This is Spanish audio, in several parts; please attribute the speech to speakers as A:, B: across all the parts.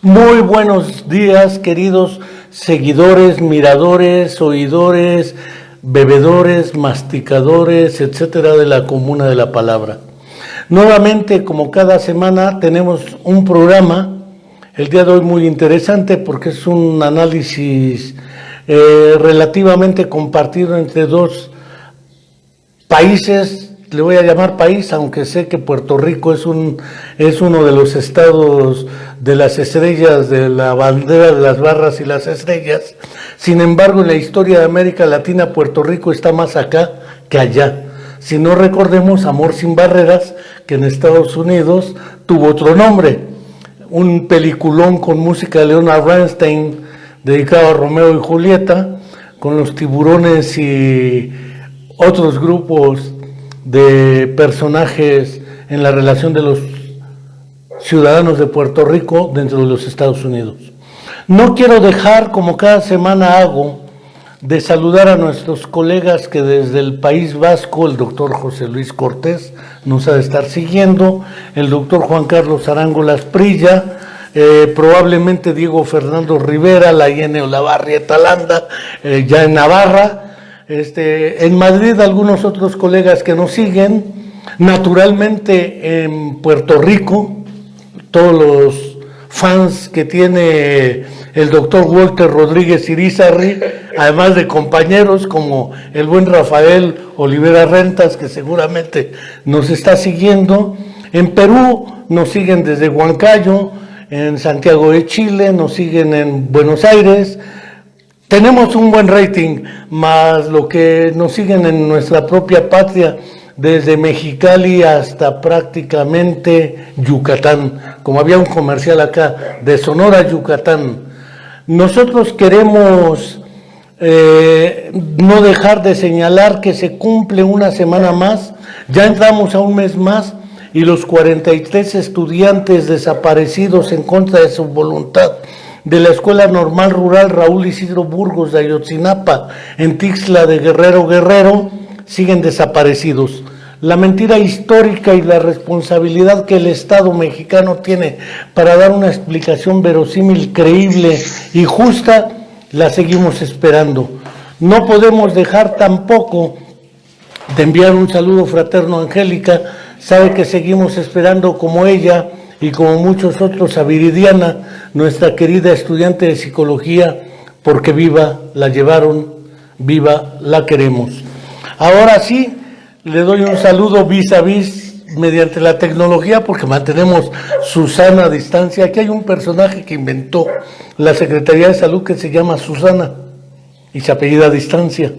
A: Muy buenos días, queridos seguidores, miradores, oidores, bebedores, masticadores, etcétera, de la Comuna de la Palabra. Nuevamente, como cada semana, tenemos un programa, el día de hoy muy interesante porque es un análisis relativamente compartido entre dos países. Le voy a llamar país, aunque sé que Puerto Rico es uno de los estados de las estrellas, de la bandera de las barras y las estrellas. Sin embargo, en la historia de América Latina, Puerto Rico está más acá que allá. Si no recordemos Amor sin Barreras, que en Estados Unidos tuvo otro nombre. Un peliculón con música de Leonard Bernstein, dedicado a Romeo y Julieta, con los tiburones y otros grupos de personajes en la relación de los ciudadanos de Puerto Rico dentro de los Estados Unidos. No quiero dejar, como cada semana hago, de saludar a nuestros colegas que desde el País Vasco, el doctor José Luis Cortés nos ha de estar siguiendo, el doctor Juan Carlos Arango Lasprilla, probablemente Diego Fernando Rivera, la IN Olavarrieta Landa, ya en Navarra, en Madrid algunos otros colegas que nos siguen, naturalmente en Puerto Rico, todos los fans que tiene el doctor Walter Rodríguez Irizarry, además de compañeros como el buen Rafael Olivera Rentas, que seguramente nos está siguiendo. En Perú nos siguen desde Huancayo, en Santiago de Chile, nos siguen en Buenos Aires. Tenemos un buen rating, más lo que nos siguen en nuestra propia patria, desde Mexicali hasta prácticamente Yucatán, como había un comercial acá, de Sonora a Yucatán. Nosotros queremos no dejar de señalar que se cumple una semana más, ya entramos a un mes más, y los 43 estudiantes desaparecidos en contra de su voluntad de la Escuela Normal Rural Raúl Isidro Burgos de Ayotzinapa, en Tixla de Guerrero, siguen desaparecidos. La mentira histórica y la responsabilidad que el Estado mexicano tiene para dar una explicación verosímil, creíble y justa, la seguimos esperando. No podemos dejar tampoco de enviar un saludo fraterno a Angélica. Sabe que seguimos esperando como ella y como muchos otros a Viridiana, nuestra querida estudiante de psicología, porque viva la llevaron, viva la queremos. Ahora sí, le doy un saludo vis a vis mediante la tecnología, porque mantenemos Susana a distancia. Aquí hay un personaje que inventó la Secretaría de Salud que se llama Susana y se apellida a distancia.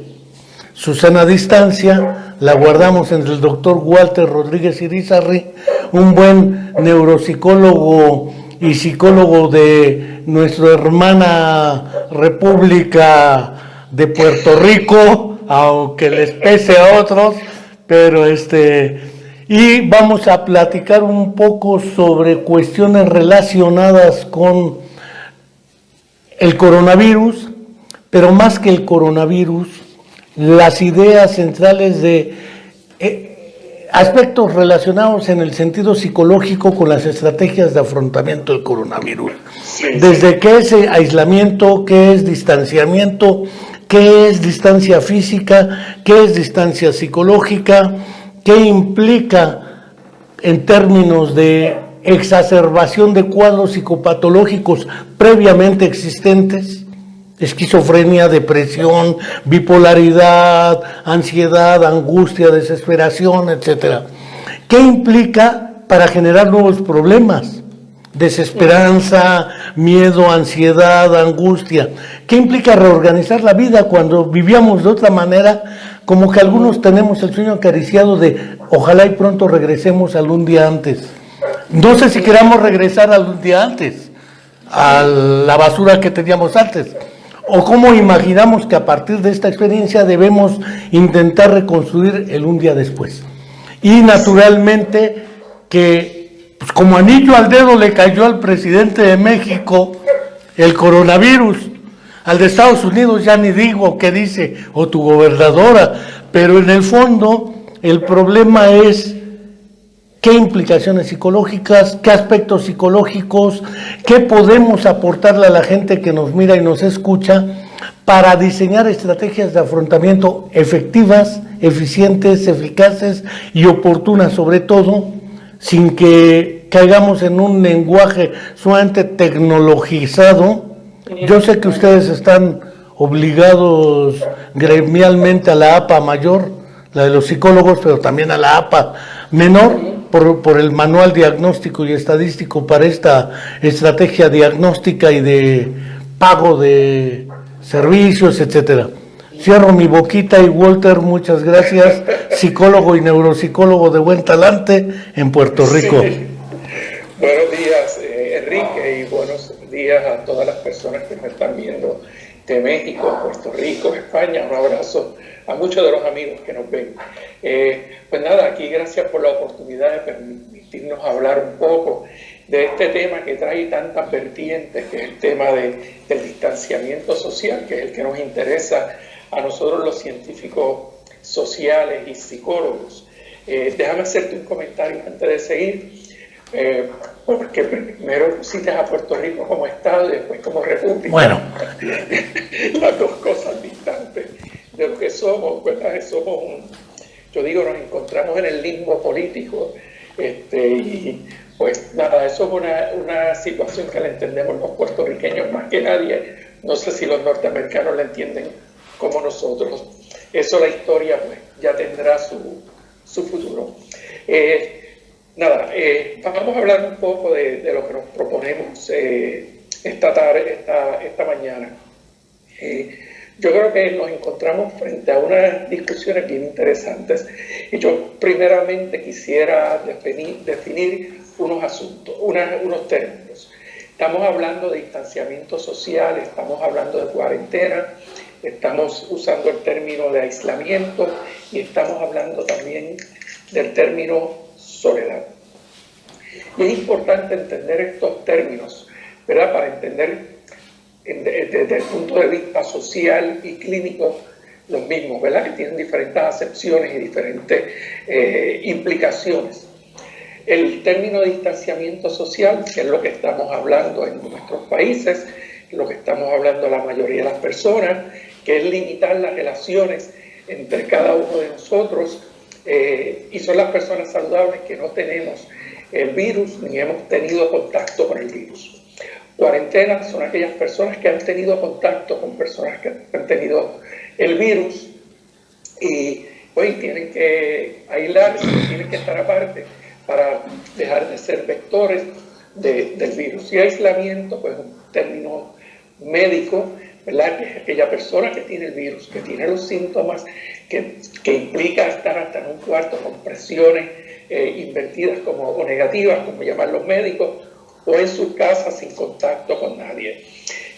A: Susana a distancia la guardamos entre el doctor Walter Rodríguez Irizarry, un buen neuropsicólogo y psicólogo de nuestra hermana República de Puerto Rico, aunque les pese a otros, pero y vamos a platicar un poco sobre cuestiones relacionadas con el coronavirus, pero más que el coronavirus, las ideas centrales de aspectos relacionados en el sentido psicológico con las estrategias de afrontamiento del coronavirus. Desde qué es aislamiento, qué es distanciamiento, qué es distancia física, qué es distancia psicológica, qué implica en términos de exacerbación de cuadros psicopatológicos previamente existentes, esquizofrenia, depresión, bipolaridad, ansiedad, angustia, desesperación, etcétera. ¿Qué implica para generar nuevos problemas? Desesperanza, miedo, ansiedad, angustia. ¿Qué implica reorganizar la vida cuando vivíamos de otra manera? Como que algunos tenemos el sueño acariciado de ojalá y pronto regresemos al un día antes. No sé si queramos regresar al un día antes, a la basura que teníamos antes. O cómo imaginamos que a partir de esta experiencia debemos intentar reconstruir el un día después. Y naturalmente que, pues como anillo al dedo le cayó al presidente de México el coronavirus. Al de Estados Unidos ya ni digo qué dice, o tu gobernadora, pero en el fondo el problema es qué implicaciones psicológicas, qué aspectos psicológicos, qué podemos aportarle a la gente que nos mira y nos escucha para diseñar estrategias de afrontamiento efectivas, eficientes, eficaces y oportunas sobre todo, sin que caigamos en un lenguaje sumamente tecnologizado. Yo sé que ustedes están obligados gremialmente a la APA mayor, la de los psicólogos, pero también a la APA menor, por el manual diagnóstico y estadístico para esta estrategia diagnóstica y de pago de servicios, etcétera. Cierro mi boquita y Walter, muchas gracias, psicólogo y neuropsicólogo de buen talante en Puerto Rico.
B: Sí. Buenos días, Enrique, y buenos días a todas las personas que me están viendo de México, Puerto Rico, España. Un abrazo a muchos de los amigos que nos ven. Pues nada, aquí gracias por la oportunidad de permitirnos hablar un poco de este tema que trae tantas vertientes, que es el tema del distanciamiento social, que es el que nos interesa a nosotros los científicos sociales y psicólogos. Déjame hacerte un comentario antes de seguir. Porque primero pusiste a Puerto Rico como Estado y después como República.
A: Bueno.
B: Las dos cosas distantes de lo que somos, ¿verdad? Yo digo, nos encontramos en el limbo político, y pues nada, eso es una situación que la entendemos los puertorriqueños más que nadie. No sé si los norteamericanos la entienden como nosotros. Eso la historia pues ya tendrá su futuro. Nada, vamos a hablar un poco de lo que nos proponemos esta mañana. Yo creo que nos encontramos frente a unas discusiones bien interesantes y yo primeramente quisiera definir unos asuntos, unos términos. Estamos hablando de distanciamiento social, estamos hablando de cuarentena, estamos usando el término de aislamiento y estamos hablando también del término soledad. Y es importante entender estos términos, ¿verdad? Para entender desde el punto de vista social y clínico los mismos, ¿verdad? Que tienen diferentes acepciones y diferentes implicaciones. El término de distanciamiento social, que es lo que estamos hablando en nuestros países, lo que estamos hablando la mayoría de las personas, que es limitar las relaciones entre cada uno de nosotros, y son las personas saludables que no tenemos el virus ni hemos tenido contacto con el virus. Cuarentena son aquellas personas que han tenido contacto con personas que han tenido el virus y hoy tienen que aislarse, tienen que estar aparte para dejar de ser vectores del virus. Y aislamiento, pues un término médico, ¿verdad? Que es aquella persona que tiene el virus, que tiene los síntomas, que implica estar hasta en un cuarto con presiones invertidas o negativas, como llaman los médicos, o en su casa sin contacto con nadie.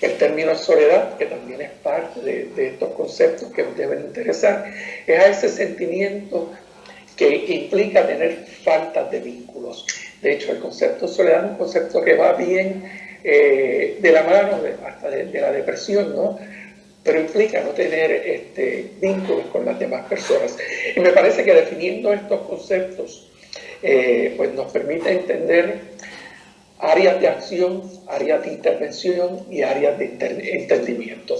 B: El término soledad, que también es parte de estos conceptos que nos deben interesar, es a ese sentimiento que implica tener falta de vínculos. De hecho, el concepto de soledad es un concepto que va bien de la mano hasta de la depresión, ¿no? Pero implica no tener vínculos con las demás personas. Y me parece que definiendo estos conceptos pues nos permite entender áreas de acción, áreas de intervención y áreas de entendimiento.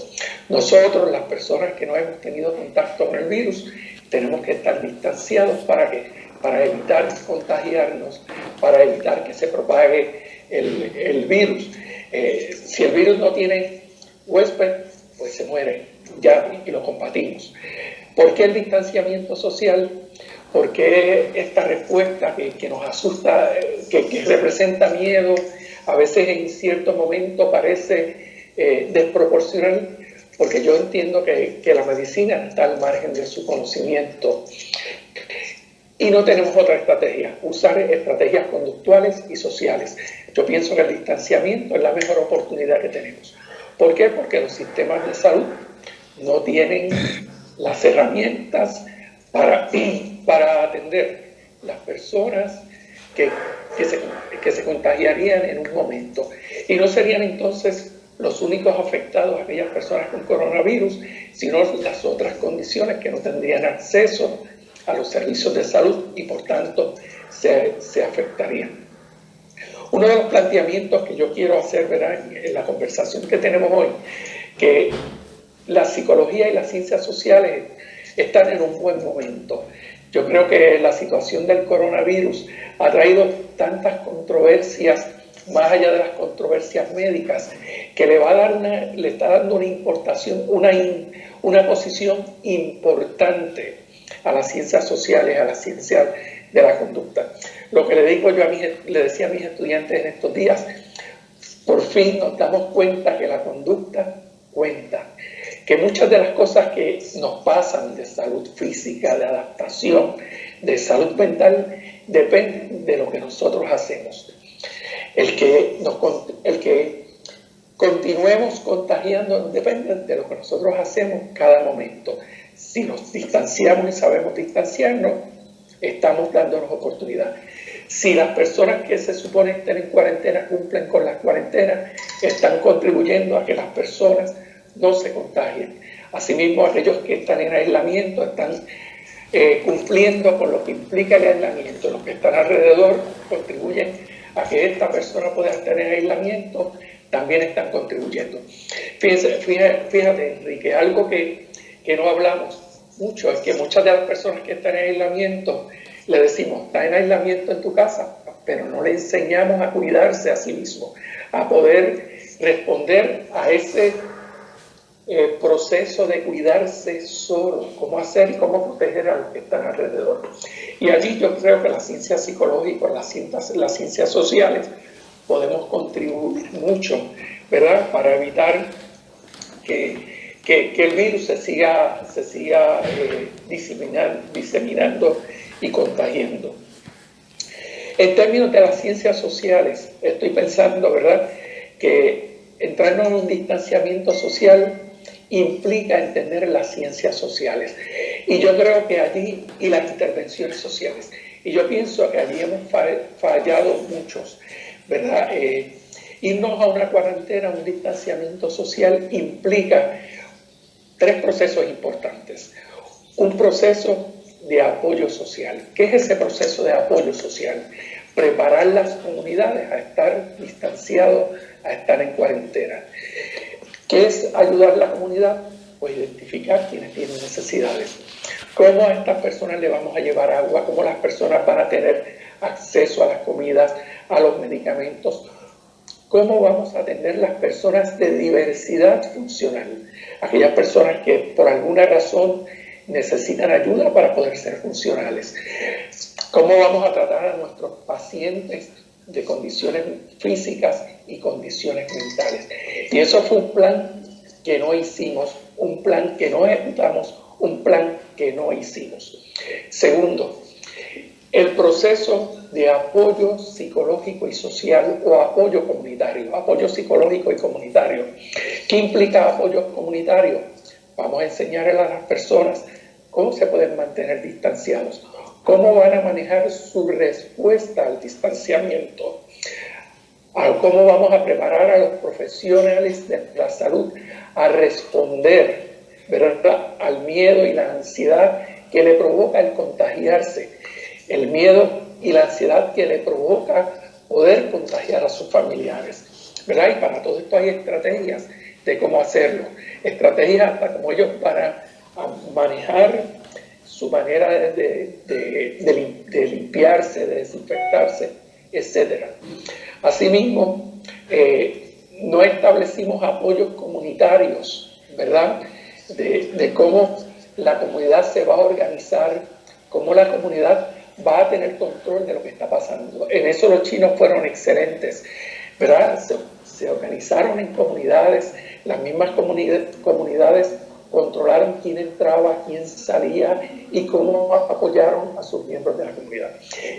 B: Nosotros, las personas que no hemos tenido contacto con el virus, tenemos que estar distanciados para evitar contagiarnos, para evitar que se propague el virus. Si el virus no tiene huésped, pues se muere ya y lo combatimos. ¿Por qué el distanciamiento social? ¿Por qué esta respuesta que nos asusta, que representa miedo, a veces en cierto momento parece desproporcional? Porque yo entiendo que la medicina está al margen de su conocimiento y no tenemos otra estrategia, usar estrategias conductuales y sociales. Yo pienso que el distanciamiento es la mejor oportunidad que tenemos. ¿Por qué? Porque los sistemas de salud no tienen las herramientas para atender las personas que se contagiarían en un momento. Y no serían entonces los únicos afectados aquellas personas con coronavirus, sino las otras condiciones que no tendrían acceso a los servicios de salud y por tanto se afectaría. Uno de los planteamientos que yo quiero hacer, ¿verdad?, en la conversación que tenemos hoy, que la psicología y las ciencias sociales están en un buen momento. Yo creo que la situación del coronavirus ha traído tantas controversias, más allá de las controversias médicas, que le está dando una importación, una posición importante a las ciencias sociales, a las ciencias de la conducta. Lo que le decía a mis estudiantes en estos días, por fin nos damos cuenta que la conducta cuenta, que muchas de las cosas que nos pasan de salud física, de adaptación, de salud mental, dependen de lo que nosotros hacemos. El que continuemos contagiando depende de lo que nosotros hacemos cada momento. Si nos distanciamos y sabemos distanciarnos, estamos dándonos oportunidad. Si las personas que se supone estén en cuarentena cumplen con las cuarentenas, están contribuyendo a que las personas no se contagien. Asimismo, aquellos que están en aislamiento están cumpliendo con lo que implica el aislamiento. Los que están alrededor contribuyen a que esta persona pueda estar en aislamiento, también están contribuyendo. Fíjate, Enrique, algo que no hablamos mucho es que muchas de las personas que están en aislamiento le decimos, está en aislamiento en tu casa, pero no le enseñamos a cuidarse a sí mismo, a poder responder a ese proceso de cuidarse solo, cómo hacer y cómo proteger a los que están alrededor. Y allí yo creo que la ciencia psicológica, las ciencias sociales, podemos contribuir mucho, ¿verdad?, para evitar que el virus se siga diseminando y contagiando. En términos de las ciencias sociales, estoy pensando, ¿verdad?, que entrarnos en un distanciamiento social implica entender las ciencias sociales. Y yo creo que allí, y las intervenciones sociales, y yo pienso que allí hemos fallado muchos, ¿verdad? Irnos a una cuarentena, un distanciamiento social, implica 3 procesos importantes. Un proceso de apoyo social. ¿Qué es ese proceso de apoyo social? Preparar las comunidades a estar distanciados, a estar en cuarentena. ¿Qué es ayudar a la comunidad? Pues identificar quienes tienen necesidades. ¿Cómo a estas personas le vamos a llevar agua? ¿Cómo las personas van a tener acceso a las comidas, a los medicamentos? ¿Cómo vamos a atender las personas de diversidad funcional? Aquellas personas que por alguna razón necesitan ayuda para poder ser funcionales. ¿Cómo vamos a tratar a nuestros pacientes de condiciones físicas y condiciones mentales? Y eso fue un plan que no hicimos, un plan que no ejecutamos, un plan que no hicimos. Segundo, el proceso de apoyo psicológico y social o apoyo comunitario, apoyo psicológico y comunitario. ¿Qué implica apoyo comunitario? Vamos a enseñar a las personas cómo se pueden mantener distanciados, cómo van a manejar su respuesta al distanciamiento, cómo vamos a preparar a los profesionales de la salud a responder, ¿verdad?, al miedo y la ansiedad que le provoca el contagiarse, el miedo y la ansiedad que le provoca poder contagiar a sus familiares, ¿verdad? Y para todo esto hay estrategias de cómo hacerlo, estrategias hasta cómo ellos van a manejar su manera de limpiarse, de desinfectarse, etc. Asimismo, no establecimos apoyos comunitarios, ¿verdad?, de cómo la comunidad se va a organizar, cómo la comunidad va a tener control de lo que está pasando. En eso los chinos fueron excelentes, ¿verdad? Se organizaron en comunidades, las mismas comunidades controlaron quién entraba, quién salía y cómo apoyaron a sus miembros de la comunidad.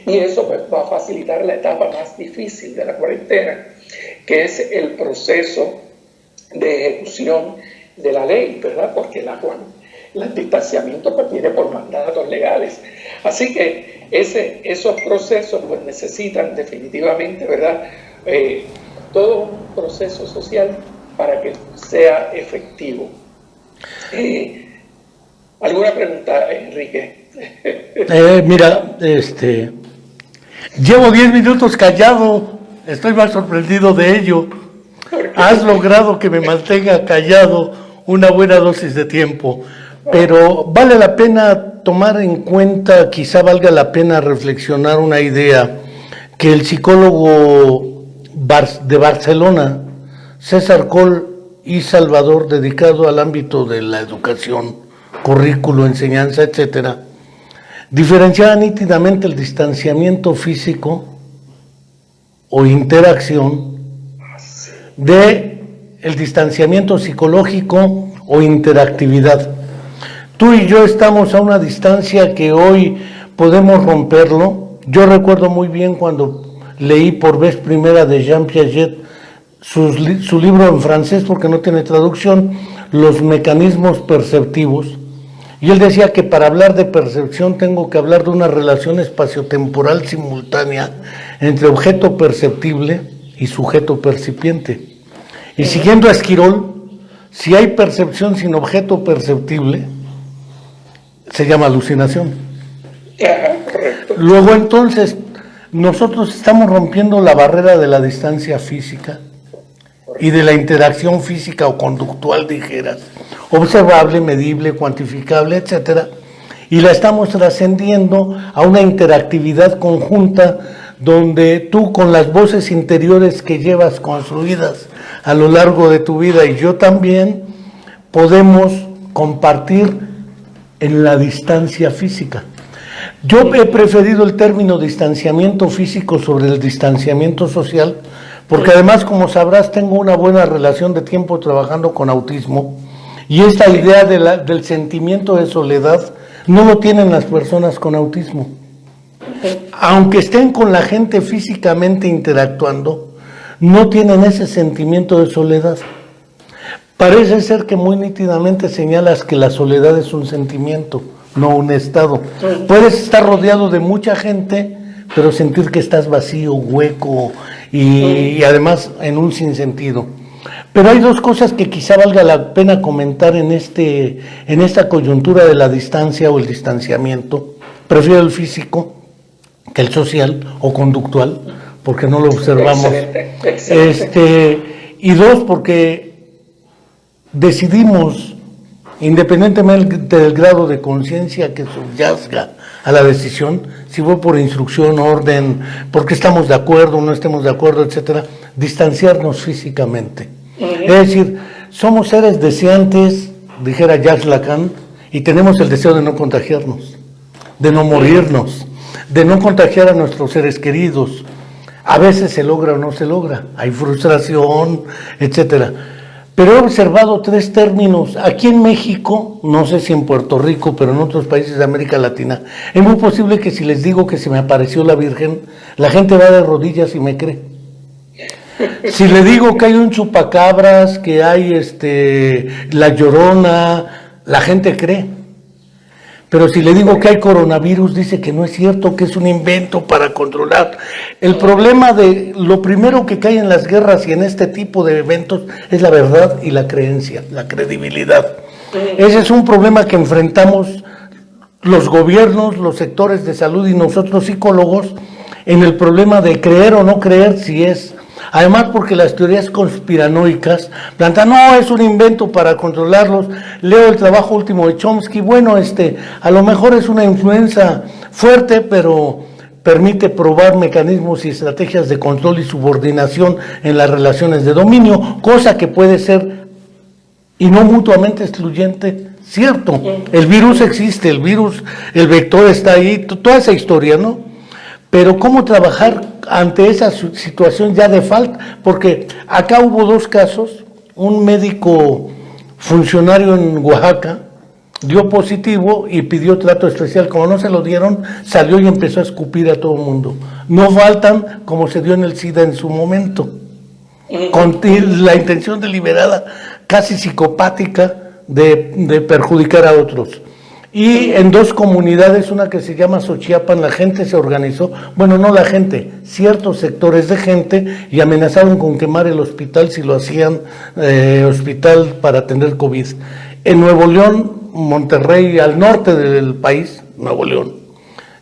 B: Y eso pues, va a facilitar la etapa más difícil de la cuarentena, que es el proceso de ejecución de la ley, ¿verdad? Porque el distanciamiento pues, viene por mandatos legales. Así que esos procesos pues, necesitan definitivamente, ¿verdad?, todo un proceso social para que sea efectivo. ¿Alguna pregunta, Enrique?
A: Mira, Llevo 10 minutos callado, estoy más sorprendido de ello. Has logrado que me mantenga callado una buena dosis de tiempo, pero vale la pena tomar en cuenta, quizá valga la pena reflexionar una idea que el psicólogo de Barcelona, César Coll y Salvador, dedicado al ámbito de la educación, currículo, enseñanza, etcétera, diferenciaba nítidamente el distanciamiento físico o interacción de el distanciamiento psicológico o interactividad. Tú y yo estamos a una distancia que hoy podemos romperlo. Yo recuerdo muy bien cuando leí por vez primera de Jean Piaget su libro en francés, porque no tiene traducción, Los mecanismos perceptivos. Y él decía que para hablar de percepción tengo que hablar de una relación espaciotemporal simultánea entre objeto perceptible y sujeto percipiente. Y siguiendo a Esquirol, si hay percepción sin objeto perceptible, se llama alucinación. Luego entonces, nosotros estamos rompiendo la barrera de la distancia física y de la interacción física o conductual, dijeras, observable, medible, cuantificable, etcétera, y la estamos trascendiendo a una interactividad conjunta donde tú, con las voces interiores que llevas construidas a lo largo de tu vida, y yo también, podemos compartir en la distancia física. Yo he preferido el término distanciamiento físico sobre el distanciamiento social, porque además, como sabrás, tengo una buena relación de tiempo trabajando con autismo, y esta idea del sentimiento de soledad no lo tienen las personas con autismo. Aunque estén con la gente físicamente interactuando, no tienen ese sentimiento de soledad. Parece ser que muy nítidamente señalas que la soledad es un sentimiento, no un estado. Puedes estar rodeado de mucha gente, pero sentir que estás vacío, hueco y además en un sinsentido. Pero hay dos cosas que quizá valga la pena comentar en esta coyuntura de la distancia o el distanciamiento. Prefiero el físico que el social o conductual, porque no lo observamos. Excelente. Y dos, porque decidimos, independientemente del grado de conciencia que subyacga a la decisión, si fue por instrucción, orden, porque estamos de acuerdo o no estemos de acuerdo, etcétera, distanciarnos físicamente. Es decir, somos seres deseantes, dijera Jacques Lacan, y tenemos el deseo de no contagiarnos, de no morirnos, de no contagiar a nuestros seres queridos. A veces se logra o no se logra, hay frustración, etcétera. Pero he observado tres términos. Aquí en México, no sé si en Puerto Rico, pero en otros países de América Latina, es muy posible que si les digo que se me apareció la Virgen, la gente va de rodillas y me cree. Si le digo que hay un chupacabras, que hay la Llorona, la gente cree. Pero si le digo que hay coronavirus, dice que no es cierto, que es un invento para controlar. El problema de lo primero que cae en las guerras y en este tipo de eventos es la verdad y la creencia, la credibilidad. Ese es un problema que enfrentamos los gobiernos, los sectores de salud y nosotros psicólogos en el problema de creer o no creer si es. Además, porque las teorías conspiranoicas plantean, no, es un invento para controlarlos. Leo el trabajo último de Chomsky, bueno, a lo mejor es una influencia fuerte, pero permite probar mecanismos y estrategias de control y subordinación en las relaciones de dominio, cosa que puede ser, y no mutuamente excluyente, cierto. El virus existe, el vector está ahí, toda esa historia, ¿no? Pero ¿cómo trabajar ante esa situación ya de falta? Porque acá hubo dos casos, un médico funcionario en Oaxaca dio positivo y pidió trato especial, como no se lo dieron, salió y empezó a escupir a todo el mundo. No faltan, como se dio en el SIDA en su momento, con la intención deliberada, casi psicopática, de perjudicar a otros. Y en dos comunidades, una que se llama Xochiapan, la gente se organizó, bueno, no la gente, ciertos sectores de gente, y amenazaron con quemar el hospital si lo hacían hospital para atender COVID. En Nuevo León, Monterrey, al norte del país, Nuevo León,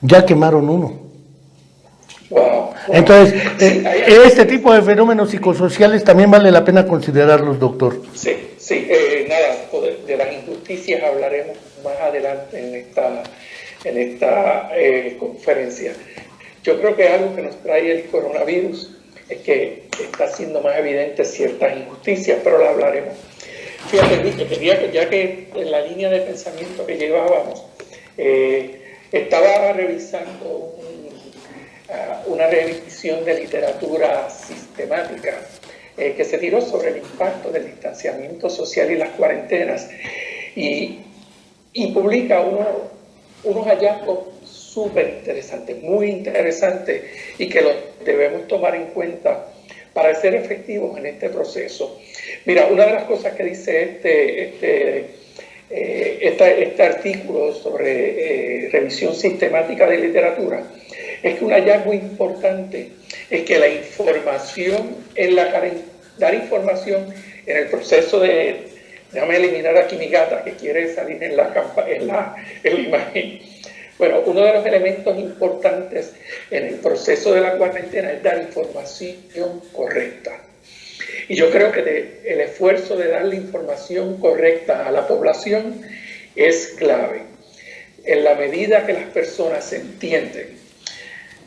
A: ya quemaron uno.
B: Wow.
A: Entonces,
B: Sí,
A: este tipo de fenómenos psicosociales también vale la pena considerarlos, doctor.
B: sí, sí, nada, de las injusticias hablaremos más adelante en esta conferencia. Yo creo que algo que nos trae el coronavirus es que está haciendo más evidentes ciertas injusticias, pero la hablaremos. Fíjate, quería que ya que en la línea de pensamiento que llevábamos, estaba revisando una revisión de literatura sistemática que se tiró sobre el impacto del distanciamiento social y las cuarentenas y publica unos hallazgos súper interesantes, muy interesantes y que los debemos tomar en cuenta para ser efectivos en este proceso. Mira, una de las cosas que dice este artículo sobre revisión sistemática de literatura es que un hallazgo importante es que la información dar información en el proceso de, déjame eliminar aquí mi gata que quiere salir en la imagen. Bueno, uno de los elementos importantes en el proceso de la cuarentena es dar información correcta. Y yo creo que el esfuerzo de dar la información correcta a la población es clave. En la medida que las personas entienden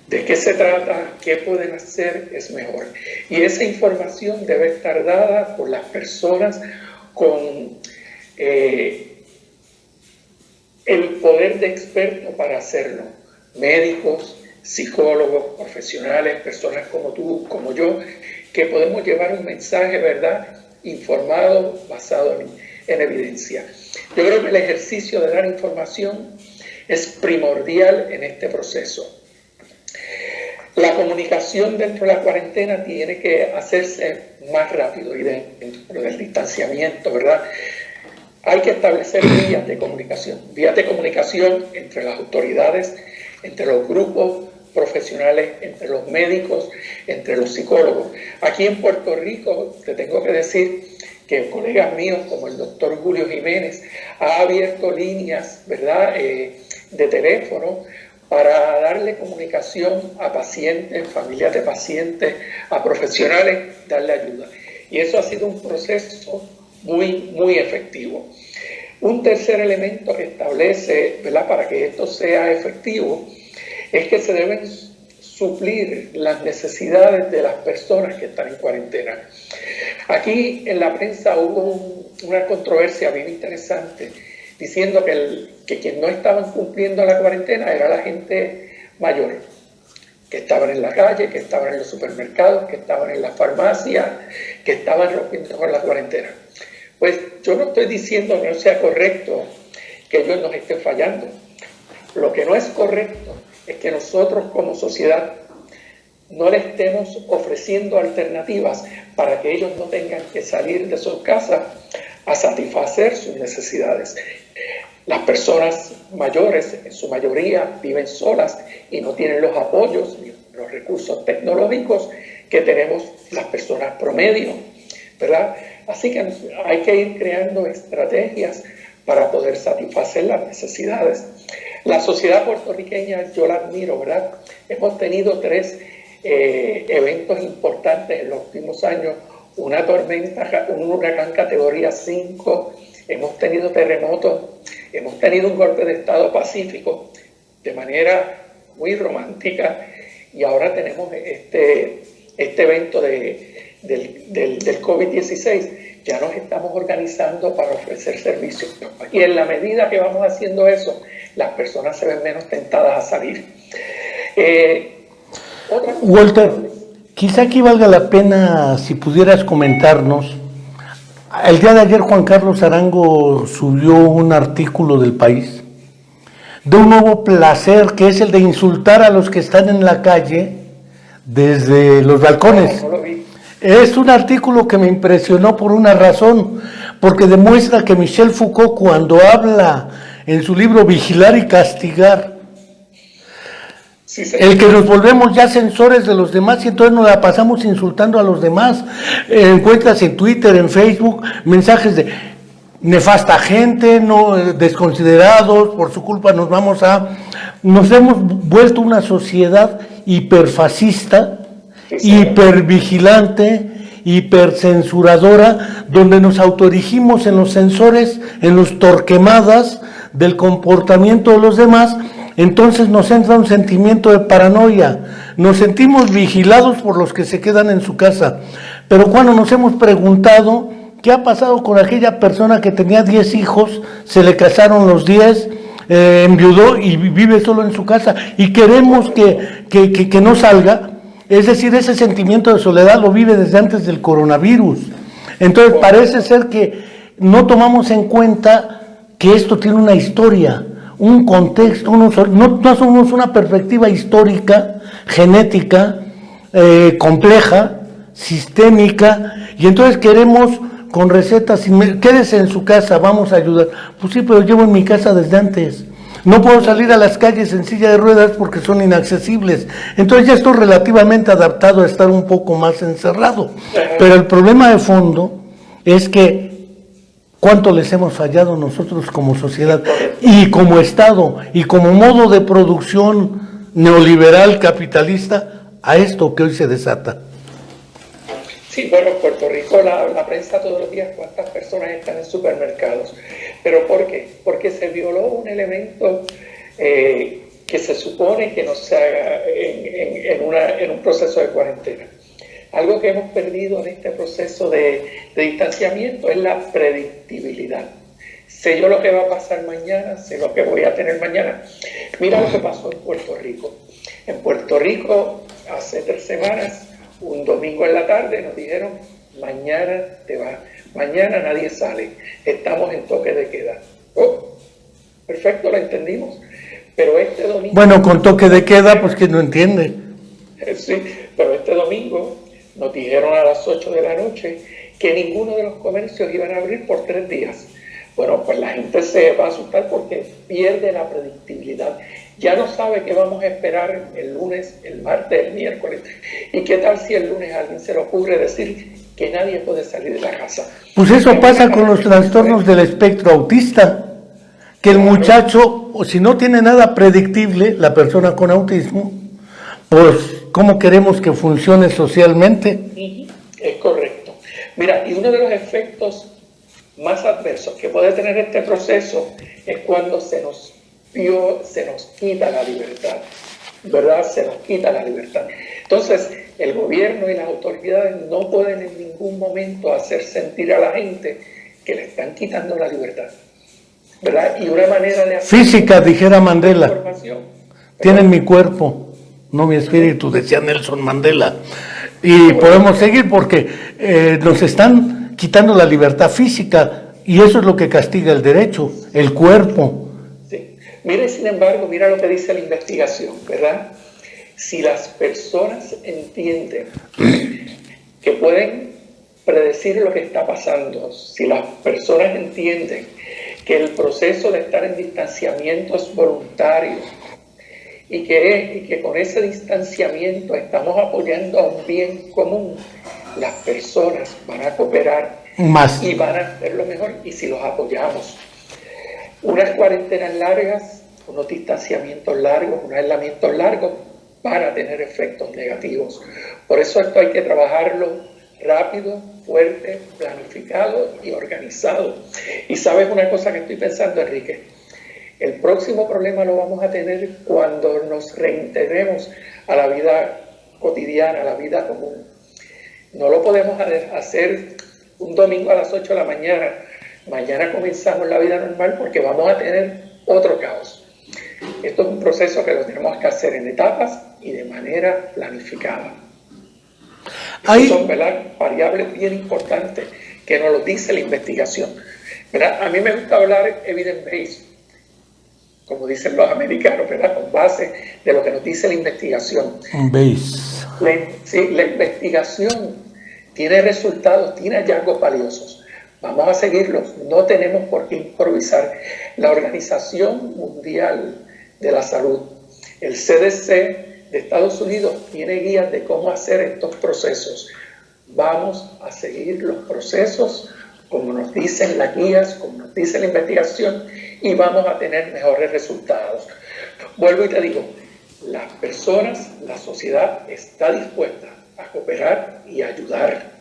B: de qué se trata, qué pueden hacer, es mejor. Y esa información debe estar dada por las personas con el poder de experto para hacerlo. Médicos, psicólogos, profesionales, personas como tú, como yo, que podemos llevar un mensaje, ¿verdad?, informado, basado en evidencia. Yo creo que el ejercicio de dar información es primordial en este proceso. La comunicación dentro de la cuarentena tiene que hacerse más rápido y dentro del distanciamiento, ¿verdad? Hay que establecer vías de comunicación entre las autoridades, entre los grupos profesionales, entre los médicos, entre los psicólogos. Aquí en Puerto Rico, te tengo que decir que colegas míos como el doctor Julio Jiménez ha abierto líneas, ¿verdad?, de teléfono para darle comunicación a pacientes, familias de pacientes, a profesionales, darle ayuda. Y eso ha sido un proceso muy, muy efectivo. Un tercer elemento que establece, ¿verdad?, para que esto sea efectivo, es que se deben suplir las necesidades de las personas que están en cuarentena. Aquí en la prensa hubo una controversia bien interesante diciendo que quien no estaban cumpliendo la cuarentena era la gente mayor, que estaban en la calle, que estaban en los supermercados, que estaban en las farmacias, que estaban rompiendo con la cuarentena. Pues yo no estoy diciendo que no sea correcto que ellos nos estén fallando. Lo que no es correcto es que nosotros como sociedad no le estemos ofreciendo alternativas para que ellos no tengan que salir de sus casas a satisfacer sus necesidades. Las personas mayores, en su mayoría, viven solas y no tienen los apoyos ni los recursos tecnológicos que tenemos las personas promedio, ¿verdad? Así que hay que ir creando estrategias para poder satisfacer las necesidades. La sociedad puertorriqueña, yo la admiro, ¿verdad? Hemos tenido 3 eventos importantes en los últimos años, una tormenta, un huracán categoría 5, hemos tenido terremotos, hemos tenido un golpe de estado pacífico de manera muy romántica y ahora tenemos este evento del COVID-16. Ya nos estamos organizando para ofrecer servicios. Y en la medida que vamos haciendo eso, las personas se ven menos tentadas a salir.
A: Walter, quizá aquí valga la pena si pudieras comentarnos. El día de ayer Juan Carlos Arango subió un artículo del País de un nuevo placer que es el de insultar a los que están en la calle desde los balcones.
B: No lo vi.
A: Es un artículo que me impresionó por una razón, porque demuestra que Michel Foucault, cuando habla en su libro Vigilar y Castigar,
B: Sí, sí.
A: el que nos volvemos ya censores de los demás y entonces nos la pasamos insultando a los demás. Encuentras en Twitter, en Facebook, mensajes de nefasta gente, no desconsiderados, por su culpa nos hemos vuelto una sociedad hiperfascista, hipervigilante, hipercensuradora, donde nos autoerigimos en los sensores, en los torquemadas del comportamiento de los demás. Entonces nos entra un sentimiento de paranoia, nos sentimos vigilados por los que se quedan en su casa. Pero cuando nos hemos preguntado qué ha pasado con aquella persona que tenía 10 hijos, se le casaron los 10, enviudó y vive solo en su casa y queremos que no salga. Es decir, ese sentimiento de soledad lo vive desde antes del coronavirus. Entonces parece ser que no tomamos en cuenta que esto tiene una historia, un contexto, no somos una perspectiva histórica, genética, compleja, sistémica, y entonces queremos con recetas, quédese en su casa, vamos a ayudar. Pues sí, pero llevo en mi casa desde antes. No puedo salir a las calles en silla de ruedas porque son inaccesibles. Entonces ya estoy relativamente adaptado a estar un poco más encerrado. Pero el problema de fondo es que cuánto les hemos fallado nosotros como sociedad y como Estado y como modo de producción neoliberal capitalista a esto que hoy se desata.
B: Sí, bueno, en Puerto Rico la prensa todos los días cuántas personas están en supermercados. ¿Pero por qué? Porque se violó un elemento que se supone que no se haga en un proceso de cuarentena. Algo que hemos perdido en este proceso de distanciamiento es la predictibilidad. Sé yo lo que va a pasar mañana, sé lo que voy a tener mañana. Mira lo que pasó en Puerto Rico. En Puerto Rico, hace 3 semanas, un domingo en la tarde nos dijeron, mañana te vas, mañana nadie sale, estamos en toque de queda. Oh, perfecto, lo entendimos. Pero este domingo...
A: Bueno, con toque de queda, pues que no entiende.
B: Sí, pero este domingo nos dijeron a las 8 de la noche que ninguno de los comercios iban a abrir por 3 días. Bueno, pues la gente se va a asustar porque pierde la predictibilidad. Ya no sabe qué vamos a esperar el lunes, el martes, el miércoles. ¿Y qué tal si el lunes a alguien se le ocurre decir que nadie puede salir de la casa?
A: Pues eso pasa con los trastornos del espectro autista, que el muchacho, o si no tiene nada predictible, la persona con autismo, pues ¿cómo queremos que funcione socialmente?
B: Es correcto. Mira, y uno de los efectos más adversos que puede tener este proceso es cuando se nos quita la libertad, ¿verdad? Se nos quita la libertad. Entonces, el gobierno y las autoridades no pueden en ningún momento hacer sentir a la gente que le están quitando la libertad, ¿verdad? Y una manera de hacer...
A: Física, dijera Mandela. Tienen mi cuerpo, no mi espíritu, decía Nelson Mandela. Y podemos seguir porque nos están quitando la libertad física y eso es lo que castiga el derecho, el cuerpo.
B: Mire, sin embargo, mira lo que dice la investigación, ¿verdad? Si las personas entienden que pueden predecir lo que está pasando, si las personas entienden que el proceso de estar en distanciamiento es voluntario y que con ese distanciamiento estamos apoyando a un bien común, las personas van a cooperar
A: más
B: y van a hacerlo mejor. Y si los apoyamos, unas cuarentenas largas, unos distanciamientos largos, unos aislamientos largos van a tener efectos negativos. Por eso esto hay que trabajarlo rápido, fuerte, planificado y organizado. Y sabes una cosa que estoy pensando, Enrique, el próximo problema lo vamos a tener cuando nos reintegremos a la vida cotidiana, a la vida común. No lo podemos hacer un domingo a las 8 de la mañana. Mañana comenzamos la vida normal porque vamos a tener otro caos. Esto es un proceso que lo tenemos que hacer en etapas y de manera planificada. Son, ¿verdad?, variables bien importantes que nos lo dice la investigación, ¿verdad? A mí me gusta hablar evidence-based, como dicen los americanos, ¿verdad?, con base de lo que nos dice la investigación. La investigación tiene resultados, tiene hallazgos valiosos. Vamos a seguirlos, no tenemos por qué improvisar. La Organización Mundial de la Salud, el CDC de Estados Unidos, tiene guías de cómo hacer estos procesos. Vamos a seguir los procesos como nos dicen las guías, como nos dice la investigación, y vamos a tener mejores resultados. Vuelvo y te digo, las personas, la sociedad está dispuesta a cooperar y ayudar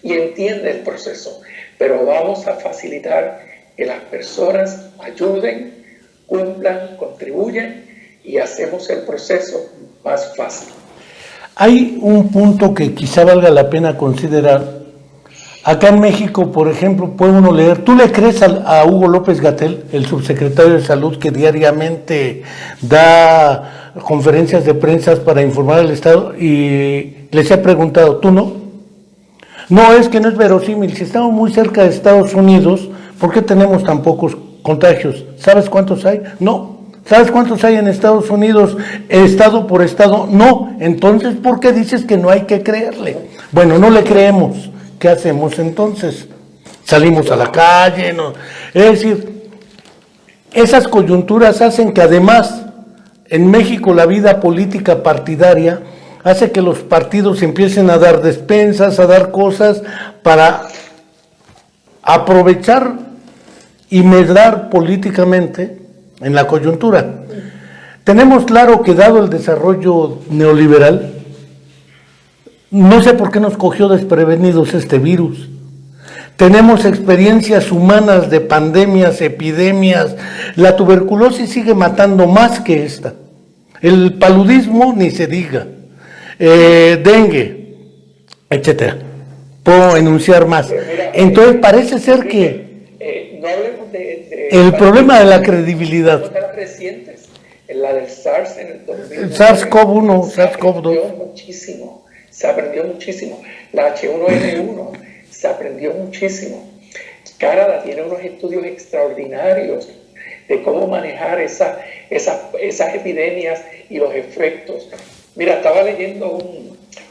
B: y entiende el proceso, pero vamos a facilitar que las personas ayuden, cumplan, contribuyan y hacemos el proceso más fácil.
A: Hay un punto que quizá valga la pena considerar. Acá en México, por ejemplo, puede uno leer, ¿tú le crees a Hugo López-Gatell, el subsecretario de Salud, que diariamente da conferencias de prensa para informar al Estado? Y les he preguntado, ¿tú no? No, es que no es verosímil. Si estamos muy cerca de Estados Unidos, ¿por qué tenemos tan pocos contagios? ¿Sabes cuántos hay? No. ¿Sabes cuántos hay en Estados Unidos, estado por estado? No. Entonces, ¿por qué dices que no hay que creerle? Bueno, no le creemos. ¿Qué hacemos entonces? Salimos a la calle, ¿no? Es decir, esas coyunturas hacen que además en México la vida política partidaria hace que los partidos empiecen a dar despensas, a dar cosas para aprovechar y medrar políticamente en la coyuntura. Tenemos claro que dado el desarrollo neoliberal, no sé por qué nos cogió desprevenidos este virus. Tenemos experiencias humanas de pandemias, epidemias. La tuberculosis sigue matando más que esta. El paludismo ni se diga. Dengue, etcétera. Puedo enunciar más. Entonces parece ser que
B: no hablemos de
A: el problema de la credibilidad.
B: De las recientes, en la del SARS en el 2009,
A: el SARS-CoV-1, SARS-CoV-2.
B: Se aprendió muchísimo. La H1N1 se aprendió muchísimo. Canadá tiene unos estudios extraordinarios de cómo manejar esas epidemias y los efectos. Mira, estaba leyendo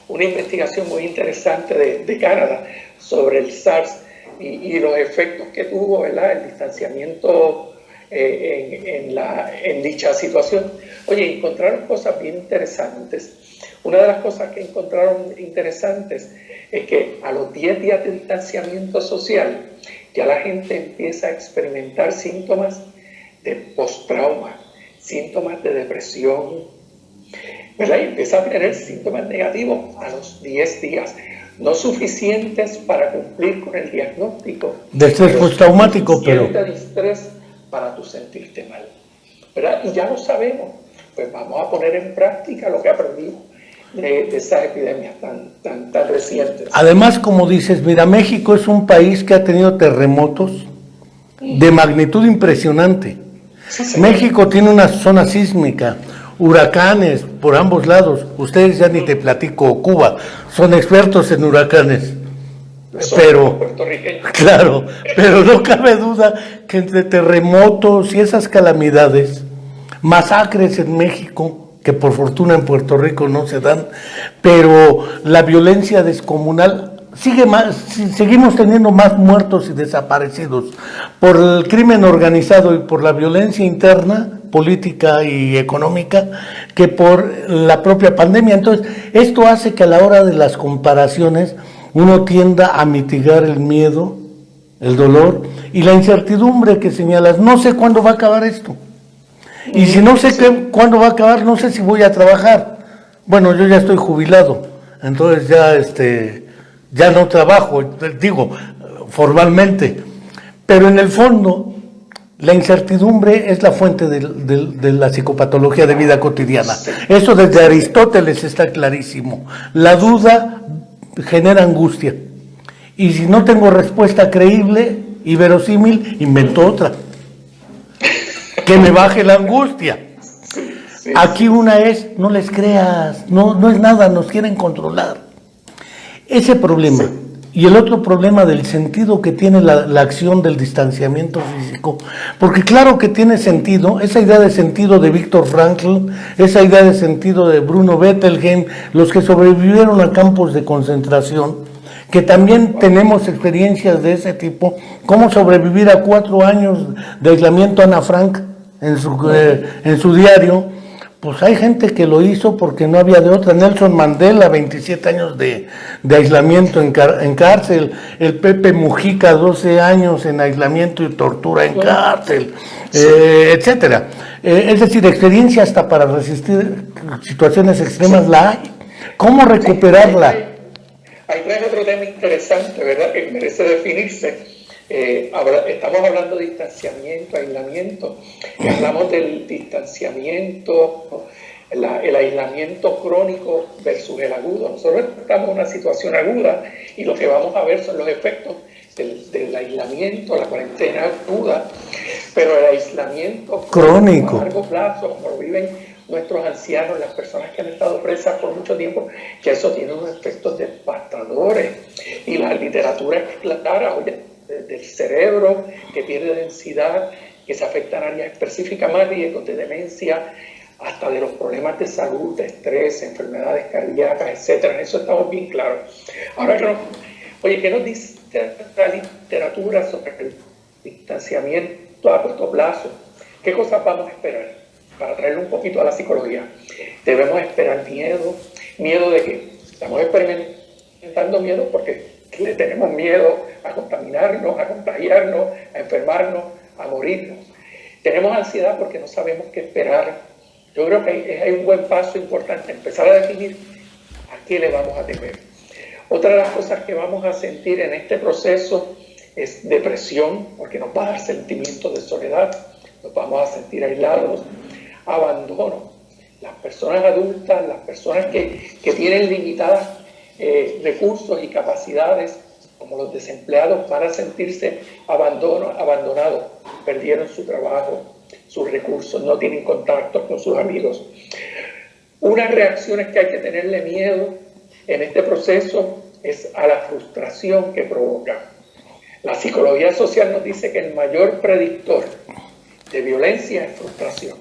B: una investigación muy interesante de Canadá sobre el SARS y los efectos que tuvo, ¿verdad?, el distanciamiento en dicha situación. Oye, encontraron cosas bien interesantes. Una de las cosas que encontraron interesantes es que a los 10 días de distanciamiento social ya la gente empieza a experimentar síntomas de post-trauma, síntomas de depresión, ¿verdad? Y empieza a tener síntomas negativos a los 10 días, no suficientes para cumplir con el diagnóstico
A: de estrés postraumático, pero
B: de estrés para tu sentirte mal, ¿verdad? Y ya lo sabemos, pues vamos a poner en práctica lo que aprendimos de esas epidemias tan recientes.
A: Además, como dices, mira, México es un país que ha tenido terremotos de magnitud impresionante. Sí, México tiene una zona sísmica, huracanes por ambos lados. Ustedes ya ni te platico, Cuba, son expertos en huracanes. Pero, claro, pero no cabe duda que entre terremotos y esas calamidades, masacres en México, que por fortuna en Puerto Rico no se dan, pero la violencia descomunal sigue más, seguimos teniendo más muertos y desaparecidos por el crimen organizado y por la violencia interna, política y económica, que por la propia pandemia. Entonces, esto hace que a la hora de las comparaciones uno tienda a mitigar el miedo, el dolor y la incertidumbre que señalas. No sé cuándo va a acabar esto. Y si no sé cuándo va a acabar, no sé si voy a trabajar. Bueno, yo ya estoy jubilado, entonces ya no trabajo, digo, formalmente. Pero en el fondo, la incertidumbre es la fuente de la psicopatología de vida cotidiana. Eso desde Aristóteles está clarísimo. La duda genera angustia. Y si no tengo respuesta creíble y verosímil, invento otra. Que me baje la angustia. Aquí una es, no les creas, no es nada, nos quieren controlar. Ese problema. Y el otro problema del sentido que tiene la acción del distanciamiento físico, porque claro que tiene sentido, esa idea de sentido de Viktor Frankl, esa idea de sentido de Bruno Bettelheim, los que sobrevivieron a campos de concentración, que también tenemos experiencias de ese tipo, cómo sobrevivir a 4 años de aislamiento, Ana Frank, en su diario, Pues hay gente que lo hizo porque no había de otra. Nelson Mandela, 27 años de aislamiento en cárcel. El Pepe Mujica, 12 años en aislamiento y tortura en cárcel, etcétera. Es decir, experiencia hasta para resistir situaciones extremas la hay. ¿Cómo recuperarla?
B: Hay otro tema interesante, ¿verdad?, que merece definirse. Estamos hablando de distanciamiento, aislamiento, y hablamos del distanciamiento, el aislamiento crónico versus el agudo. Nosotros estamos en una situación aguda y lo que vamos a ver son los efectos del aislamiento, la cuarentena aguda, pero el aislamiento
A: crónico
B: a largo plazo, como lo viven nuestros ancianos, las personas que han estado presas por mucho tiempo, que eso tiene unos efectos devastadores. Y la literatura es clara, oye, del cerebro que pierde densidad, que se afectan áreas específicas, más riesgos de demencia, hasta de los problemas de salud, de estrés, enfermedades cardíacas, etcétera. Eso estamos bien claros. Ahora, ¿qué nos dice la literatura sobre el distanciamiento a corto plazo? ¿Qué cosas vamos a esperar? Para traerle un poquito a la psicología. Debemos esperar miedo de que estamos experimentando miedo porque le tenemos miedo a contaminarnos, a contagiarnos, a enfermarnos, a morirnos. Tenemos ansiedad porque no sabemos qué esperar. Yo creo que hay un buen paso importante, empezar a definir a qué le vamos a temer. Otra de las cosas que vamos a sentir en este proceso es depresión, porque nos va a dar sentimientos de soledad, nos vamos a sentir aislados, abandono. Las personas adultas, las personas que tienen limitadas recursos y capacidades, como los desempleados, van a sentirse abandonados, perdieron su trabajo, sus recursos, no tienen contacto con sus amigos. Unas reacciones que hay que tenerle miedo en este proceso es a la frustración que provoca. La psicología social nos dice que el mayor predictor de violencia es frustración.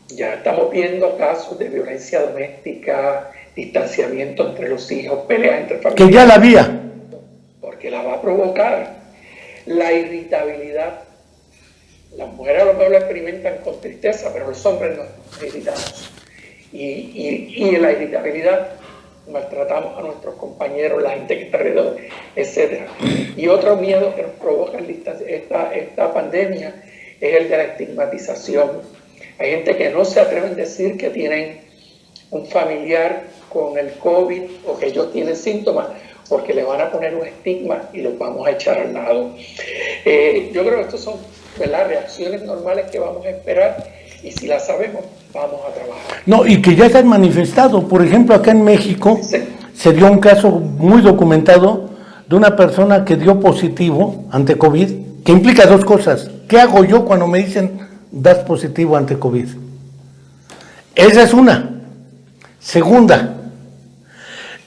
B: Ya estamos viendo casos de violencia doméstica, distanciamiento entre los hijos, peleas entre familias.
A: Que ya la había.
B: Porque la va a provocar. La irritabilidad. Las mujeres a lo mejor lo experimentan con tristeza, pero los hombres nos irritamos. Y en la irritabilidad maltratamos a nuestros compañeros, la gente que está alrededor, etc. Y otro miedo que nos provoca esta pandemia es el de la estigmatización. Hay gente que no se atreve a decir que tienen un familiar con el COVID o que ellos tienen síntomas porque le van a poner un estigma y los vamos a echar al lado. Yo creo que estos son, ¿verdad?, reacciones normales que vamos a esperar y si las sabemos, vamos a trabajar.
A: No, y que ya se han manifestado. Por ejemplo, acá en México se dio un caso muy documentado de una persona que dio positivo ante COVID, que implica dos cosas. ¿Qué hago yo cuando me dicen das positivo ante COVID? Esa es una. Segunda,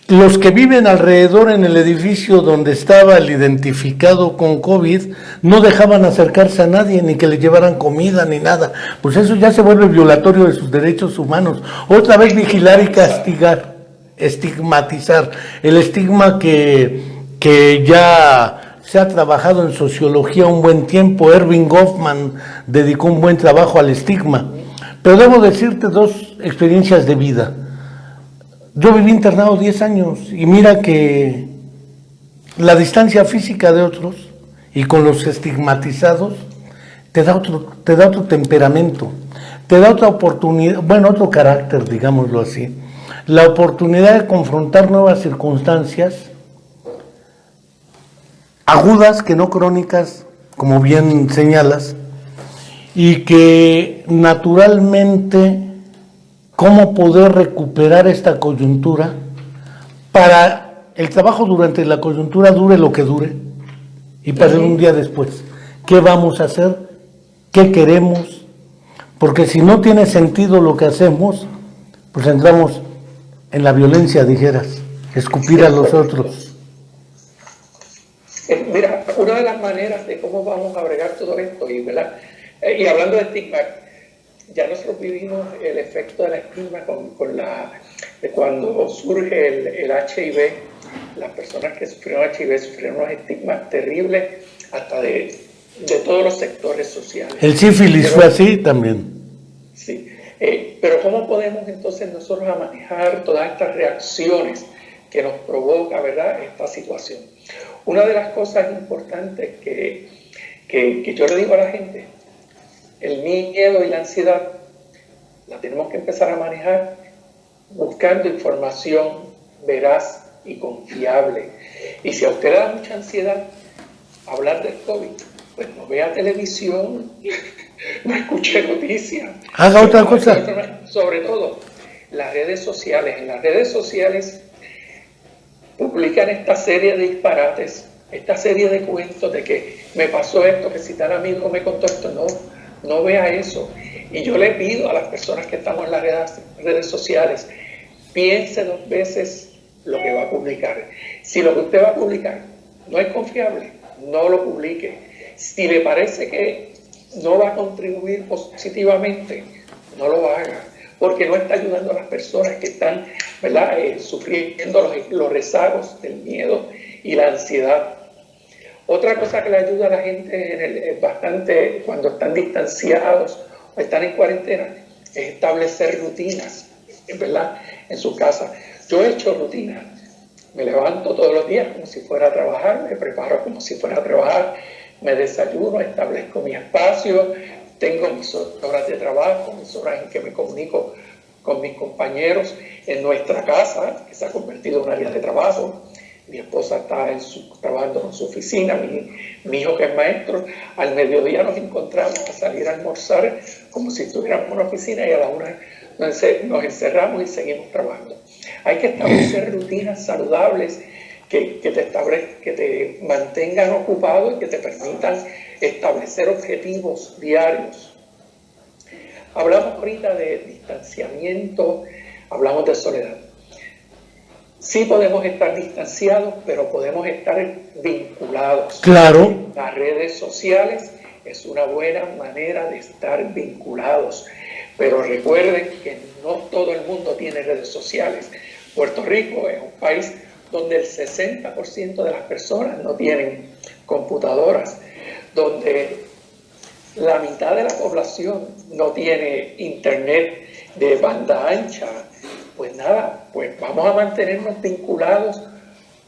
A: los que viven alrededor en el edificio donde estaba el identificado con COVID no dejaban acercarse a nadie, ni que le llevaran comida, ni nada. Pues eso ya se vuelve violatorio de sus derechos humanos. Otra vez vigilar y castigar, estigmatizar. El estigma que ya se ha trabajado en sociología un buen tiempo. Erving Goffman dedicó un buen trabajo al estigma. Pero debo decirte dos experiencias de vida. Yo viví internado 10 años y mira que la distancia física de otros y con los estigmatizados te da otro temperamento, te da otra oportunidad, bueno, otro carácter, digámoslo así. La oportunidad de confrontar nuevas circunstancias agudas, que no crónicas, como bien señalas, y que naturalmente cómo poder recuperar esta coyuntura para el trabajo durante la coyuntura dure lo que dure y para un día después. ¿Qué vamos a hacer? ¿Qué queremos? Porque si no tiene sentido lo que hacemos, pues entramos en la violencia, dijeras, escupir a los otros.
B: Mira, una de las maneras de cómo vamos a bregar todo esto, ¿verdad? Y hablando de estigma, ya nosotros vivimos el efecto del estigma de cuando surge el HIV. Las personas que sufrieron HIV sufrieron unos estigmas terribles hasta de todos los sectores sociales.
A: El sífilis fue así también.
B: Sí, Pero ¿cómo podemos entonces nosotros a manejar todas estas reacciones que nos provoca, ¿verdad?, esta situación? Una de las cosas importantes que yo le digo a la gente, el miedo y la ansiedad la tenemos que empezar a manejar buscando información veraz y confiable. Y si a usted le da mucha ansiedad hablar del COVID, pues no vea televisión, no escuche noticias.
A: Haga otra cosa.
B: Sobre todo, las redes sociales. En las redes sociales publican esta serie de disparates, esta serie de cuentos de que me pasó esto, que si tal amigo me contó esto. No vea eso. Y yo le pido a las personas que estamos en las redes sociales, piense 2 veces lo que va a publicar. Si lo que usted va a publicar no es confiable, no lo publique. Si le parece que no va a contribuir positivamente, no lo haga, porque no está ayudando a las personas que están, ¿verdad?, sufriendo los rezagos del miedo y la ansiedad. Otra cosa que le ayuda a la gente bastante cuando están distanciados o están en cuarentena es establecer rutinas, ¿verdad?, en su casa. Yo he hecho rutinas. Me levanto todos los días como si fuera a trabajar, me preparo como si fuera a trabajar, me desayuno, establezco mi espacio, tengo mis horas de trabajo, mis horas en que me comunico con mis compañeros en nuestra casa, que se ha convertido en un área de trabajo. Mi esposa está trabajando en su oficina, mi hijo que es maestro. Al mediodía nos encontramos a salir a almorzar como si estuviéramos en una oficina y a la 1 nos encerramos y seguimos trabajando. Hay que establecer rutinas saludables que te mantengan ocupado y que te permitan establecer objetivos diarios. Hablamos ahorita de distanciamiento, hablamos de soledad. Sí podemos estar distanciados, pero podemos estar vinculados.
A: Claro.
B: Las redes sociales es una buena manera de estar vinculados. Pero recuerden que no todo el mundo tiene redes sociales. Puerto Rico es un país donde el 60% de las personas no tienen computadoras, donde la mitad de la población no tiene internet de banda ancha. Pues nada, pues vamos a mantenernos vinculados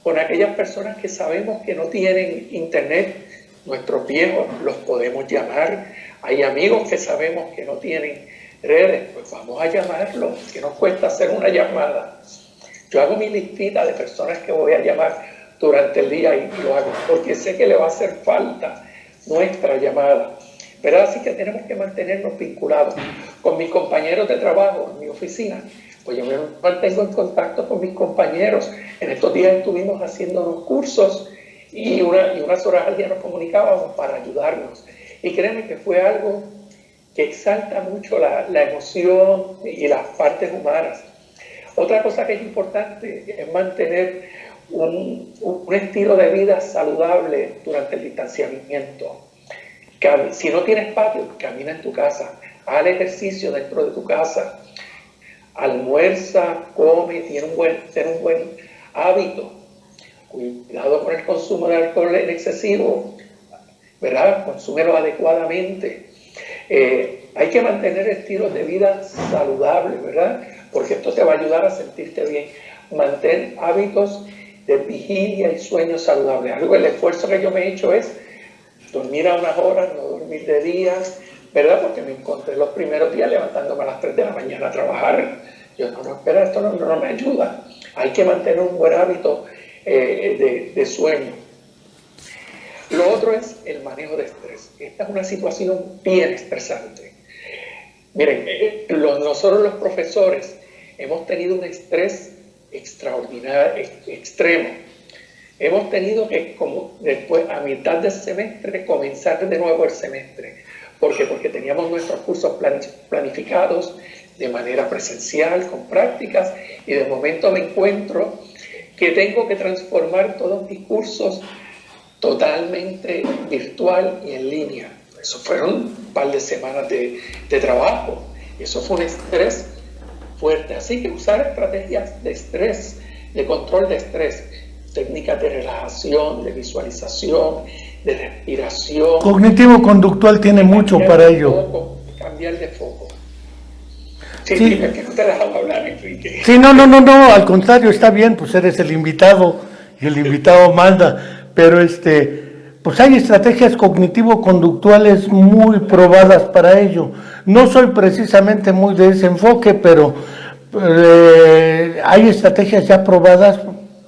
B: con aquellas personas que sabemos que no tienen internet. Nuestros viejos los podemos llamar. Hay amigos que sabemos que no tienen redes, pues vamos a llamarlos, que nos cuesta hacer una llamada. Yo hago mi listita de personas que voy a llamar durante el día y lo hago, porque sé que le va a hacer falta nuestra llamada. Pero así que tenemos que mantenernos vinculados. Con mis compañeros de trabajo en mi oficina, pues yo me mantengo en contacto con mis compañeros. En estos días estuvimos haciendo unos cursos y unas horas al día nos comunicábamos para ayudarnos. Y créanme que fue algo que exalta mucho la emoción y las partes humanas. Otra cosa que es importante es mantener un estilo de vida saludable durante el distanciamiento. Si no tienes patio, camina en tu casa, haz ejercicio dentro de tu casa, almuerza, come, ten un buen hábito. Cuidado con el consumo de alcohol en excesivo, ¿verdad? Consúmelo adecuadamente. Hay que mantener estilos de vida saludables, ¿verdad? Porque esto te va a ayudar a sentirte bien. Mantén hábitos de vigilia y sueño saludable. El esfuerzo que yo me he hecho es dormir a unas horas, no dormir de día, ¿verdad? Porque me encontré los primeros días levantándome a las 3 de la mañana a trabajar. Yo espera, esto no me ayuda. Hay que mantener un buen hábito de sueño. Lo otro es el manejo de estrés. Esta es una situación bien estresante. Miren, nosotros los profesores hemos tenido un estrés extraordinario, extremo. Hemos tenido que, como después, a mitad del semestre, comenzar de nuevo el semestre. ¿Por qué? Porque teníamos nuestros cursos planificados de manera presencial, con prácticas, y de momento me encuentro que tengo que transformar todos mis cursos totalmente virtual y en línea. Eso fueron un par de semanas de trabajo. Eso fue un estrés fuerte. Así que usar estrategias de estrés, de control de estrés, técnicas de relajación, de visualización, de respiración.
A: Cognitivo-conductual tiene mucho para ello.
B: Cambiar de foco. Sí,
A: Sí.
B: dime que no te dejaba hablar, Enrique.
A: Sí, no, al contrario, está bien, pues eres el invitado y el invitado manda, pero pues hay estrategias cognitivo-conductuales muy probadas para ello. No soy precisamente muy de ese enfoque, pero hay estrategias ya probadas.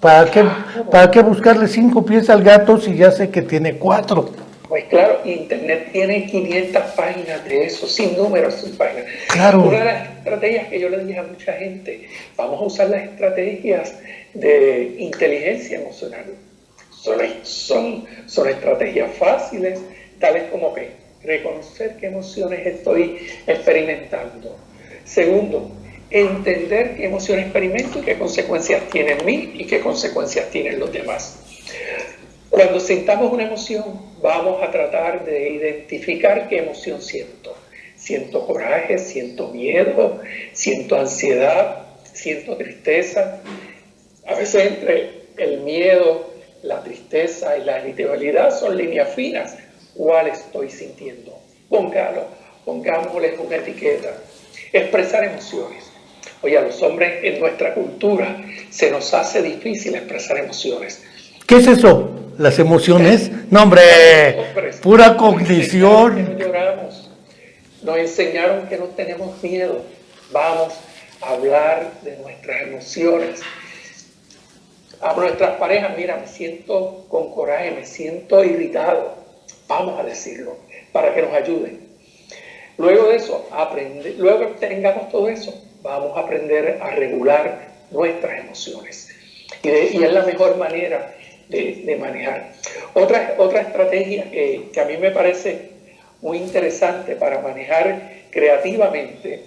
A: ¿Para qué buscarle 5 pies al gato si ya sé que tiene 4?
B: Pues claro, Internet tiene 500 páginas de eso, sin números, sin páginas.
A: Claro.
B: Una de las estrategias que yo le dije a mucha gente, vamos a usar las estrategias de inteligencia emocional. Son estrategias fáciles, tales como que reconocer qué emociones estoy experimentando. Segundo, entender qué emociones experimento y qué consecuencias tiene en mí y qué consecuencias tienen los demás. Cuando sintamos una emoción, vamos a tratar de identificar qué emoción siento. Siento coraje, siento miedo, siento ansiedad, siento tristeza. A veces entre el miedo, la tristeza y la irritabilidad son líneas finas. ¿Cuál estoy sintiendo? Pongámosles una etiqueta. Expresar emociones. Oye, a los hombres en nuestra cultura se nos hace difícil expresar emociones.
A: ¿Qué es eso? ¿Las emociones? No, hombre, pura cognición.
B: No lloramos. Nos enseñaron que no tenemos miedo. Vamos a hablar de nuestras emociones. A nuestras parejas, mira, me siento con coraje, me siento irritado. Vamos a decirlo para que nos ayuden. Luego de eso, luego que tengamos todo eso, vamos a aprender a regular nuestras emociones. Y es la mejor manera de manejar. Otra estrategia que a mí me parece muy interesante para manejar creativamente,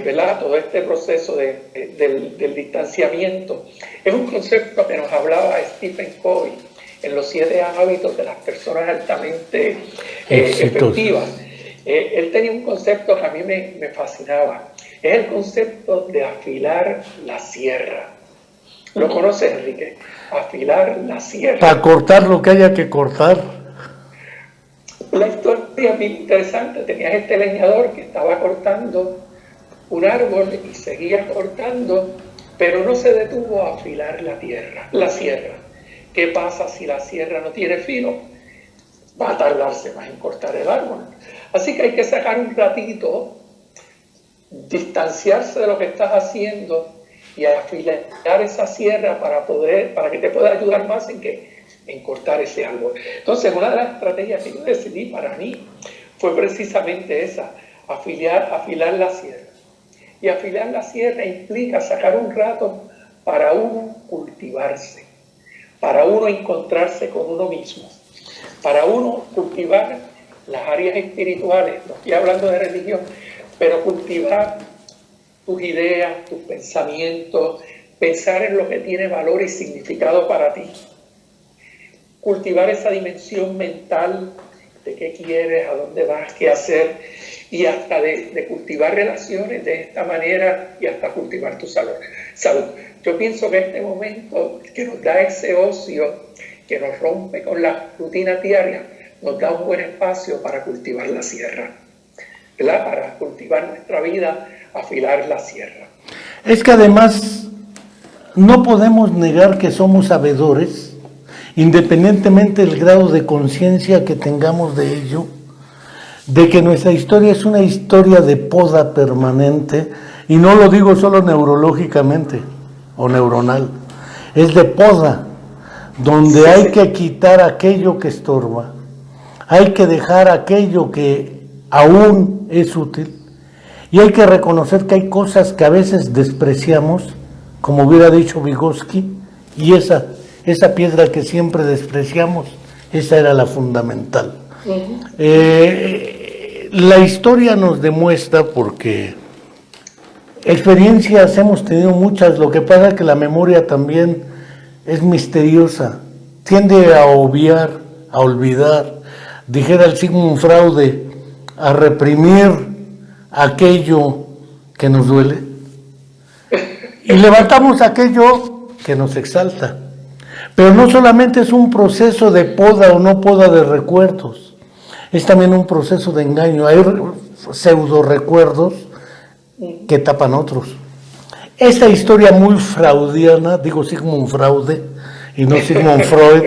B: ¿verdad? Todo este proceso del distanciamiento, es un concepto que nos hablaba Stephen Covey en los 7 hábitos de las personas altamente efectivas. Él tenía un concepto que a mí me fascinaba. Es el concepto de afilar la sierra. ¿Lo conoces, Enrique? Afilar la sierra.
A: Para cortar lo que haya que cortar.
B: La historia es bien interesante. Tenías este leñador que estaba cortando un árbol y seguía cortando, pero no se detuvo a afilar la sierra. ¿Qué pasa si la sierra no tiene filo? Va a tardarse más en cortar el árbol. Así que hay que sacar un ratito, distanciarse de lo que estás haciendo y afilar esa sierra para que te pueda ayudar más en cortar ese árbol. Entonces, una de las estrategias que yo decidí para mí fue precisamente esa, afilar la sierra. Y afilar la sierra implica sacar un rato para uno cultivarse, para uno encontrarse con uno mismo, para uno cultivar las áreas espirituales. No estoy hablando de religión, pero cultivar tus ideas, tus pensamientos, pensar en lo que tiene valor y significado para ti. Cultivar esa dimensión mental de qué quieres, a dónde vas, qué hacer, y hasta de cultivar relaciones de esta manera y hasta cultivar tu salud. Yo pienso que este momento que nos da ese ocio, que nos rompe con la rutina diaria, nos da un buen espacio para cultivar la sierra, ¿verdad? Para cultivar nuestra vida, afilar la sierra.
A: Es que además no podemos negar que somos sabedores, independientemente del grado de conciencia que tengamos de ello, de que nuestra historia es una historia de poda permanente, y no lo digo solo neurológicamente o neuronal, es de poda, donde hay que quitar aquello que estorba, hay que dejar aquello que aún es útil, y hay que reconocer que hay cosas que a veces despreciamos, como hubiera dicho Vygotsky, y esa piedra que siempre despreciamos, esa era la fundamental. La historia nos demuestra, porque experiencias hemos tenido muchas, lo que pasa es que la memoria también es misteriosa, tiende a obviar, a olvidar, dijera el Sigmund Freud, a reprimir aquello que nos duele y levantamos aquello que nos exalta. Pero no solamente es un proceso de poda o no poda de recuerdos, es también un proceso de engaño. Hay pseudo recuerdos que tapan otros. Esta historia muy fraudiana, digo Sigmund Fraude y no Sigmund Freud,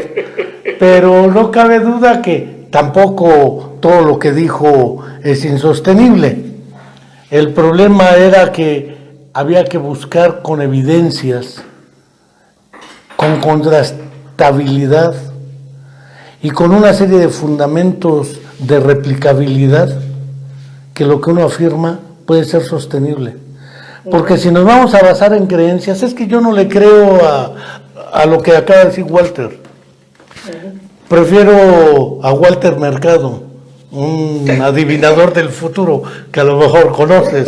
A: pero no cabe duda que tampoco todo lo que dijo es insostenible. El problema era que había que buscar con evidencias, con contrastabilidad y con una serie de fundamentos de replicabilidad que lo que uno afirma puede ser sostenible. Porque si nos vamos a basar en creencias, es que yo no le creo a lo que acaba de decir Walter. Prefiero a Walter Mercado, un adivinador del futuro que a lo mejor conoces.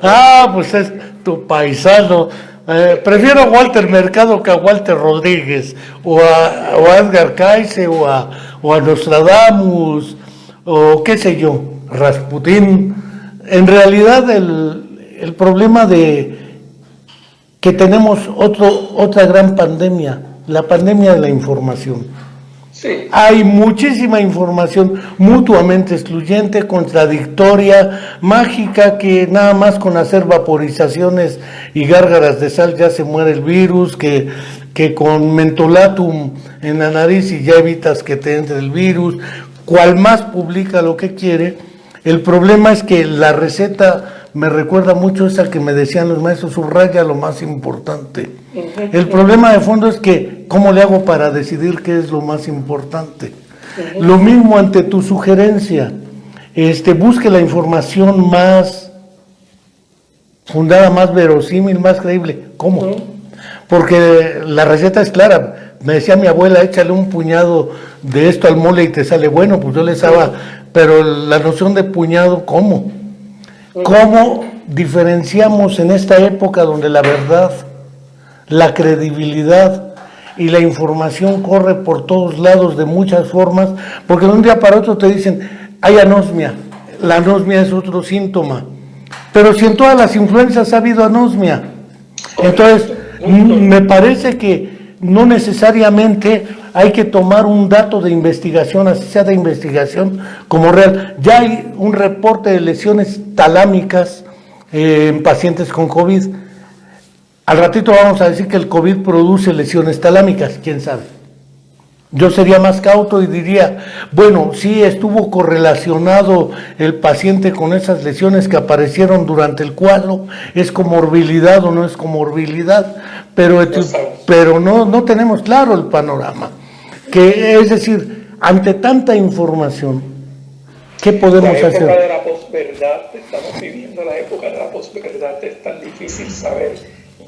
A: Ah, pues es tu paisano. Prefiero a Walter Mercado que a Walter Rodríguez, o a Edgar Cayce, o a Nostradamus, o qué sé yo, Rasputín. En realidad el problema de que tenemos otra gran pandemia, la pandemia de la información.
B: Sí.
A: Hay muchísima información mutuamente excluyente, contradictoria, mágica, que nada más con hacer vaporizaciones y gárgaras de sal ya se muere el virus, que con mentolatum en la nariz y ya evitas que te entre el virus, cual más publica lo que quiere. El problema es que la receta me recuerda mucho esa que me decían los maestros, subraya lo más importante. El problema de fondo es que, ¿cómo le hago para decidir qué es lo más importante? Lo mismo ante tu sugerencia, busque la información más fundada, más verosímil, más creíble. ¿Cómo? Porque la receta es clara. Me decía mi abuela, échale un puñado de esto al mole y te sale bueno, pues yo le daba, pero la noción de puñado, ¿cómo? ¿Cómo diferenciamos en esta época donde la verdad, la credibilidad y la información corre por todos lados de muchas formas? Porque de un día para otro te dicen, hay anosmia, la anosmia es otro síntoma, pero si en todas las influencias ha habido anosmia, entonces me parece que no necesariamente hay que tomar un dato de investigación, así sea de investigación, como real. Ya hay un reporte de lesiones talámicas en pacientes con COVID. Al ratito vamos a decir que el COVID produce lesiones talámicas, quién sabe. Yo sería más cauto y diría, bueno, sí estuvo correlacionado el paciente con esas lesiones que aparecieron durante el cuadro, es comorbilidad o no es comorbilidad, pero no tenemos claro el panorama. Es decir, ante tanta información, ¿qué podemos hacer?
B: La época de la posverdad, estamos viviendo la época de la posverdad, es tan difícil saber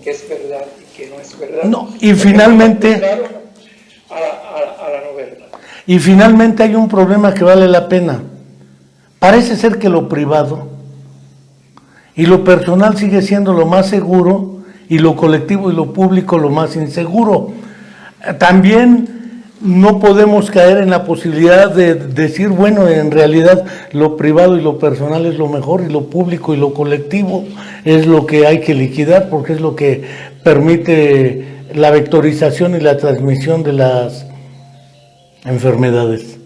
B: qué es verdad y qué no es verdad.
A: No, y finalmente...
B: A la no verdad.
A: Y finalmente hay un problema que vale la pena. Parece ser que lo privado y lo personal sigue siendo lo más seguro y lo colectivo y lo público lo más inseguro. También no podemos caer en la posibilidad de decir, bueno, en realidad lo privado y lo personal es lo mejor y lo público y lo colectivo es lo que hay que liquidar porque es lo que permite la vectorización y la transmisión de las enfermedades.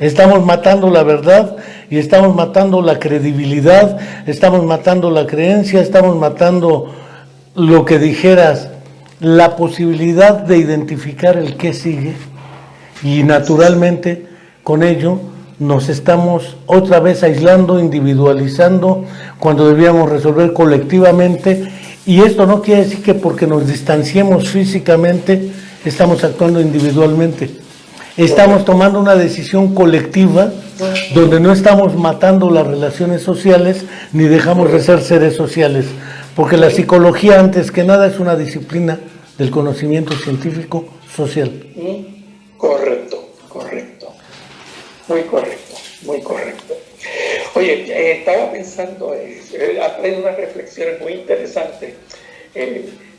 A: Estamos matando la verdad y estamos matando la credibilidad, estamos matando la creencia, estamos matando lo que dijeras, la posibilidad de identificar el qué sigue, y naturalmente con ello nos estamos otra vez aislando, individualizando, cuando debíamos resolver colectivamente. Y esto no quiere decir que porque nos distanciemos físicamente estamos actuando individualmente. Estamos tomando una decisión colectiva donde no estamos matando las relaciones sociales ni dejamos de ser seres sociales. Porque la psicología, antes que nada, es una disciplina del conocimiento científico social.
B: Correcto. Muy correcto. Oye, estaba pensando, has traído unas reflexiones muy interesantes.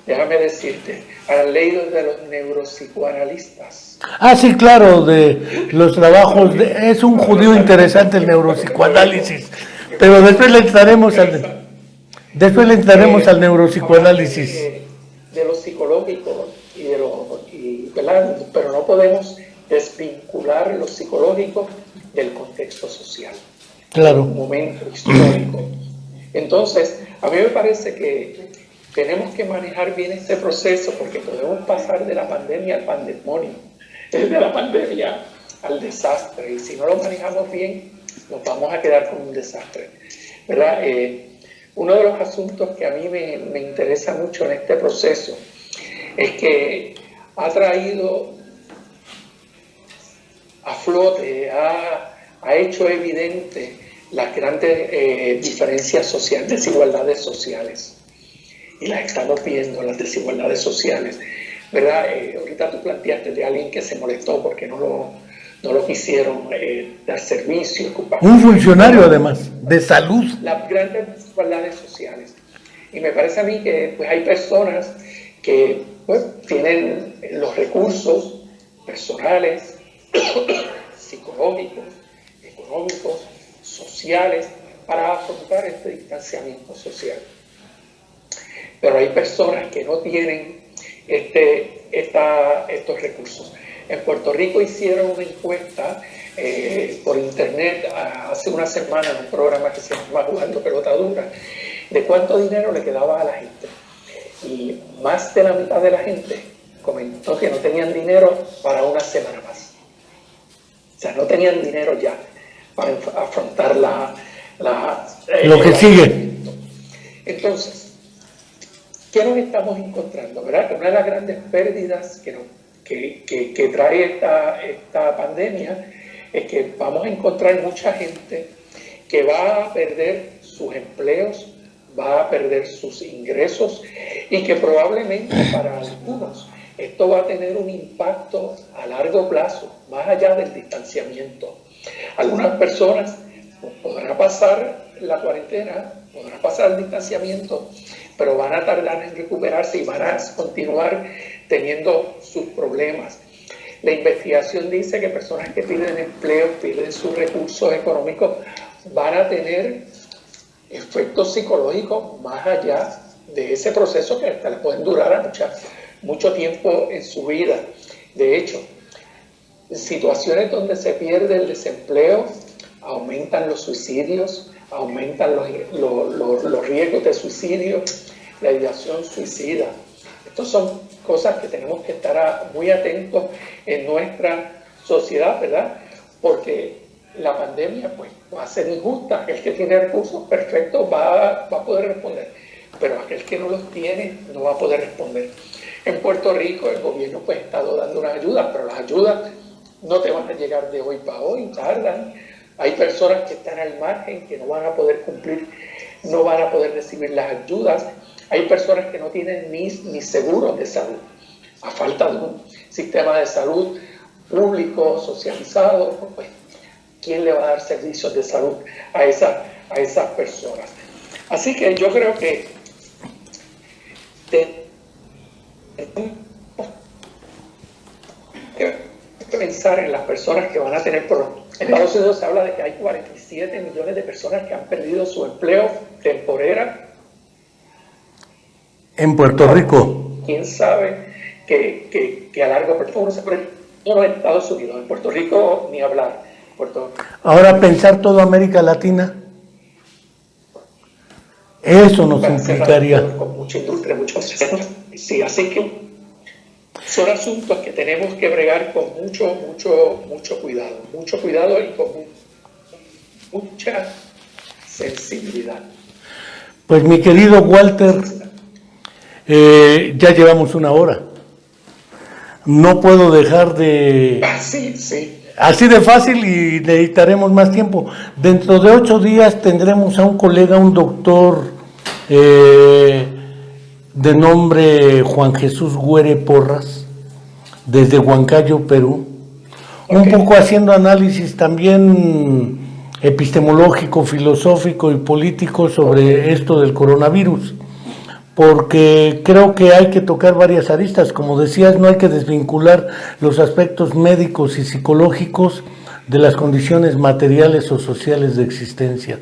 B: Déjame decirte, ¿has leído de los neuropsicoanalistas?
A: Ah, sí, claro, de los trabajos, es un judío interesante el neuropsicoanálisis, pero después le entraremos al neuropsicoanálisis.
B: De lo psicológico ¿verdad? Pero no podemos desvincular lo psicológico del contexto social.
A: Claro.
B: Un momento histórico Entonces, a mí me parece que tenemos que manejar bien este proceso porque podemos pasar de la pandemia al pandemonio, de la pandemia al desastre, y si no lo manejamos bien, nos vamos a quedar con un desastre, ¿verdad? Uno de los asuntos que a mí me interesa mucho en este proceso es que ha traído a flote, ha hecho evidente las grandes diferencias sociales, desigualdades sociales. Y las estamos viendo, las desigualdades sociales, ¿verdad? Ahorita tú planteaste de alguien que se molestó porque no lo quisieron dar servicio.
A: Un funcionario además, de salud.
B: Las grandes desigualdades sociales. Y me parece a mí que pues, hay personas que pues, tienen los recursos personales, psicológicos, económicos, sociales, para afrontar este distanciamiento social. Pero hay personas que no tienen estos recursos. En Puerto Rico hicieron una encuesta por internet hace una semana en un programa que se llama Jugando Pelota Dura, de cuánto dinero le quedaba a la gente. Y más de la mitad de la gente comentó que no tenían dinero para una semana más. O sea, no tenían dinero ya para afrontar
A: lo que sigue.
B: Entonces, ¿qué nos estamos encontrando? ¿Verdad? Que una de las grandes pérdidas que trae esta pandemia es que vamos a encontrar mucha gente que va a perder sus empleos, va a perder sus ingresos y que probablemente para algunos esto va a tener un impacto a largo plazo, más allá del distanciamiento. Algunas personas podrán pasar la cuarentena, podrán pasar el distanciamiento, pero van a tardar en recuperarse y van a continuar teniendo sus problemas. La investigación dice que personas que pierden empleo, pierden sus recursos económicos, van a tener efectos psicológicos más allá de ese proceso que hasta les pueden durar a mucho tiempo en su vida. De hecho, en situaciones donde se pierde el desempleo, aumentan los suicidios, aumentan los riesgos de suicidio, la ideación suicida. Estas son cosas que tenemos que estar muy atentos en nuestra sociedad, ¿verdad? Porque la pandemia pues, va a ser injusta. Aquel que tiene recursos perfectos va a poder responder, pero aquel que no los tiene no va a poder responder. En Puerto Rico el gobierno pues, ha estado dando unas ayudas, pero las ayudas no te van a llegar de hoy para hoy, tardan. Hay personas que están al margen, que no van a poder cumplir, no van a poder recibir las ayudas. Hay personas que no tienen ni seguros de salud, a falta de un sistema de salud público, socializado. Pues, ¿quién le va a dar servicios de salud a esas personas? Así que yo creo que pensar en las personas que van a tener problemas. En Estados Unidos se habla de que hay 47 millones de personas que han perdido su empleo temporera.
A: En Puerto Rico.
B: ¿Quién sabe que a largo plazo no en Estados Unidos, en Puerto Rico ni hablar?
A: Ahora pensar toda América Latina, eso nos implicaría.
B: Con mucha industria, sí, así que son asuntos que tenemos que bregar con mucho cuidado y con mucha sensibilidad.
A: Pues mi querido Walter, ya llevamos una hora. No puedo dejar de...
B: Sí.
A: Así de fácil y necesitaremos más tiempo. Dentro de 8 días tendremos a un colega, un doctor de nombre Juan Jesús Güere Porras, desde Huancayo, Perú. Un poco haciendo análisis también epistemológico, filosófico y político sobre esto del coronavirus. Porque creo que hay que tocar varias aristas. Como decías, no hay que desvincular los aspectos médicos y psicológicos de las condiciones materiales o sociales de existencia.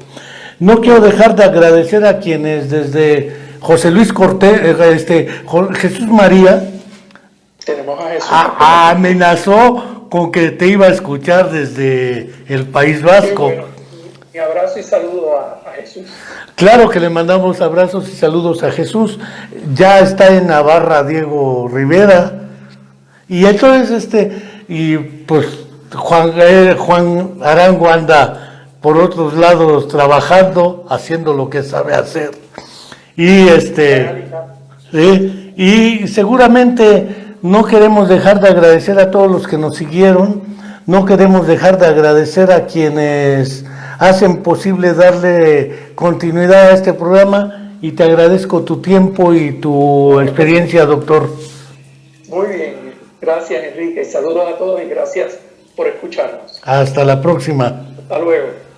A: No quiero dejar de agradecer a quienes desde José Luis Cortés, Jesús María,
B: tenemos a Jesús.
A: Amenazó con que te iba a escuchar desde el País Vasco.
B: Bueno. abrazo y saludo a Jesús.
A: Claro que le mandamos abrazos y saludos a Jesús. Ya está en Navarra Diego Rivera. Y entonces y pues Juan Arango anda por otros lados trabajando, haciendo lo que sabe hacer. Y ¿sí? Y seguramente no queremos dejar de agradecer a todos los que nos siguieron, no queremos dejar de agradecer a quienes hacen posible darle continuidad a este programa, y te agradezco tu tiempo y tu experiencia, doctor.
B: Muy bien, gracias Enrique, saludos a todos y gracias por escucharnos.
A: Hasta la próxima.
B: Hasta luego.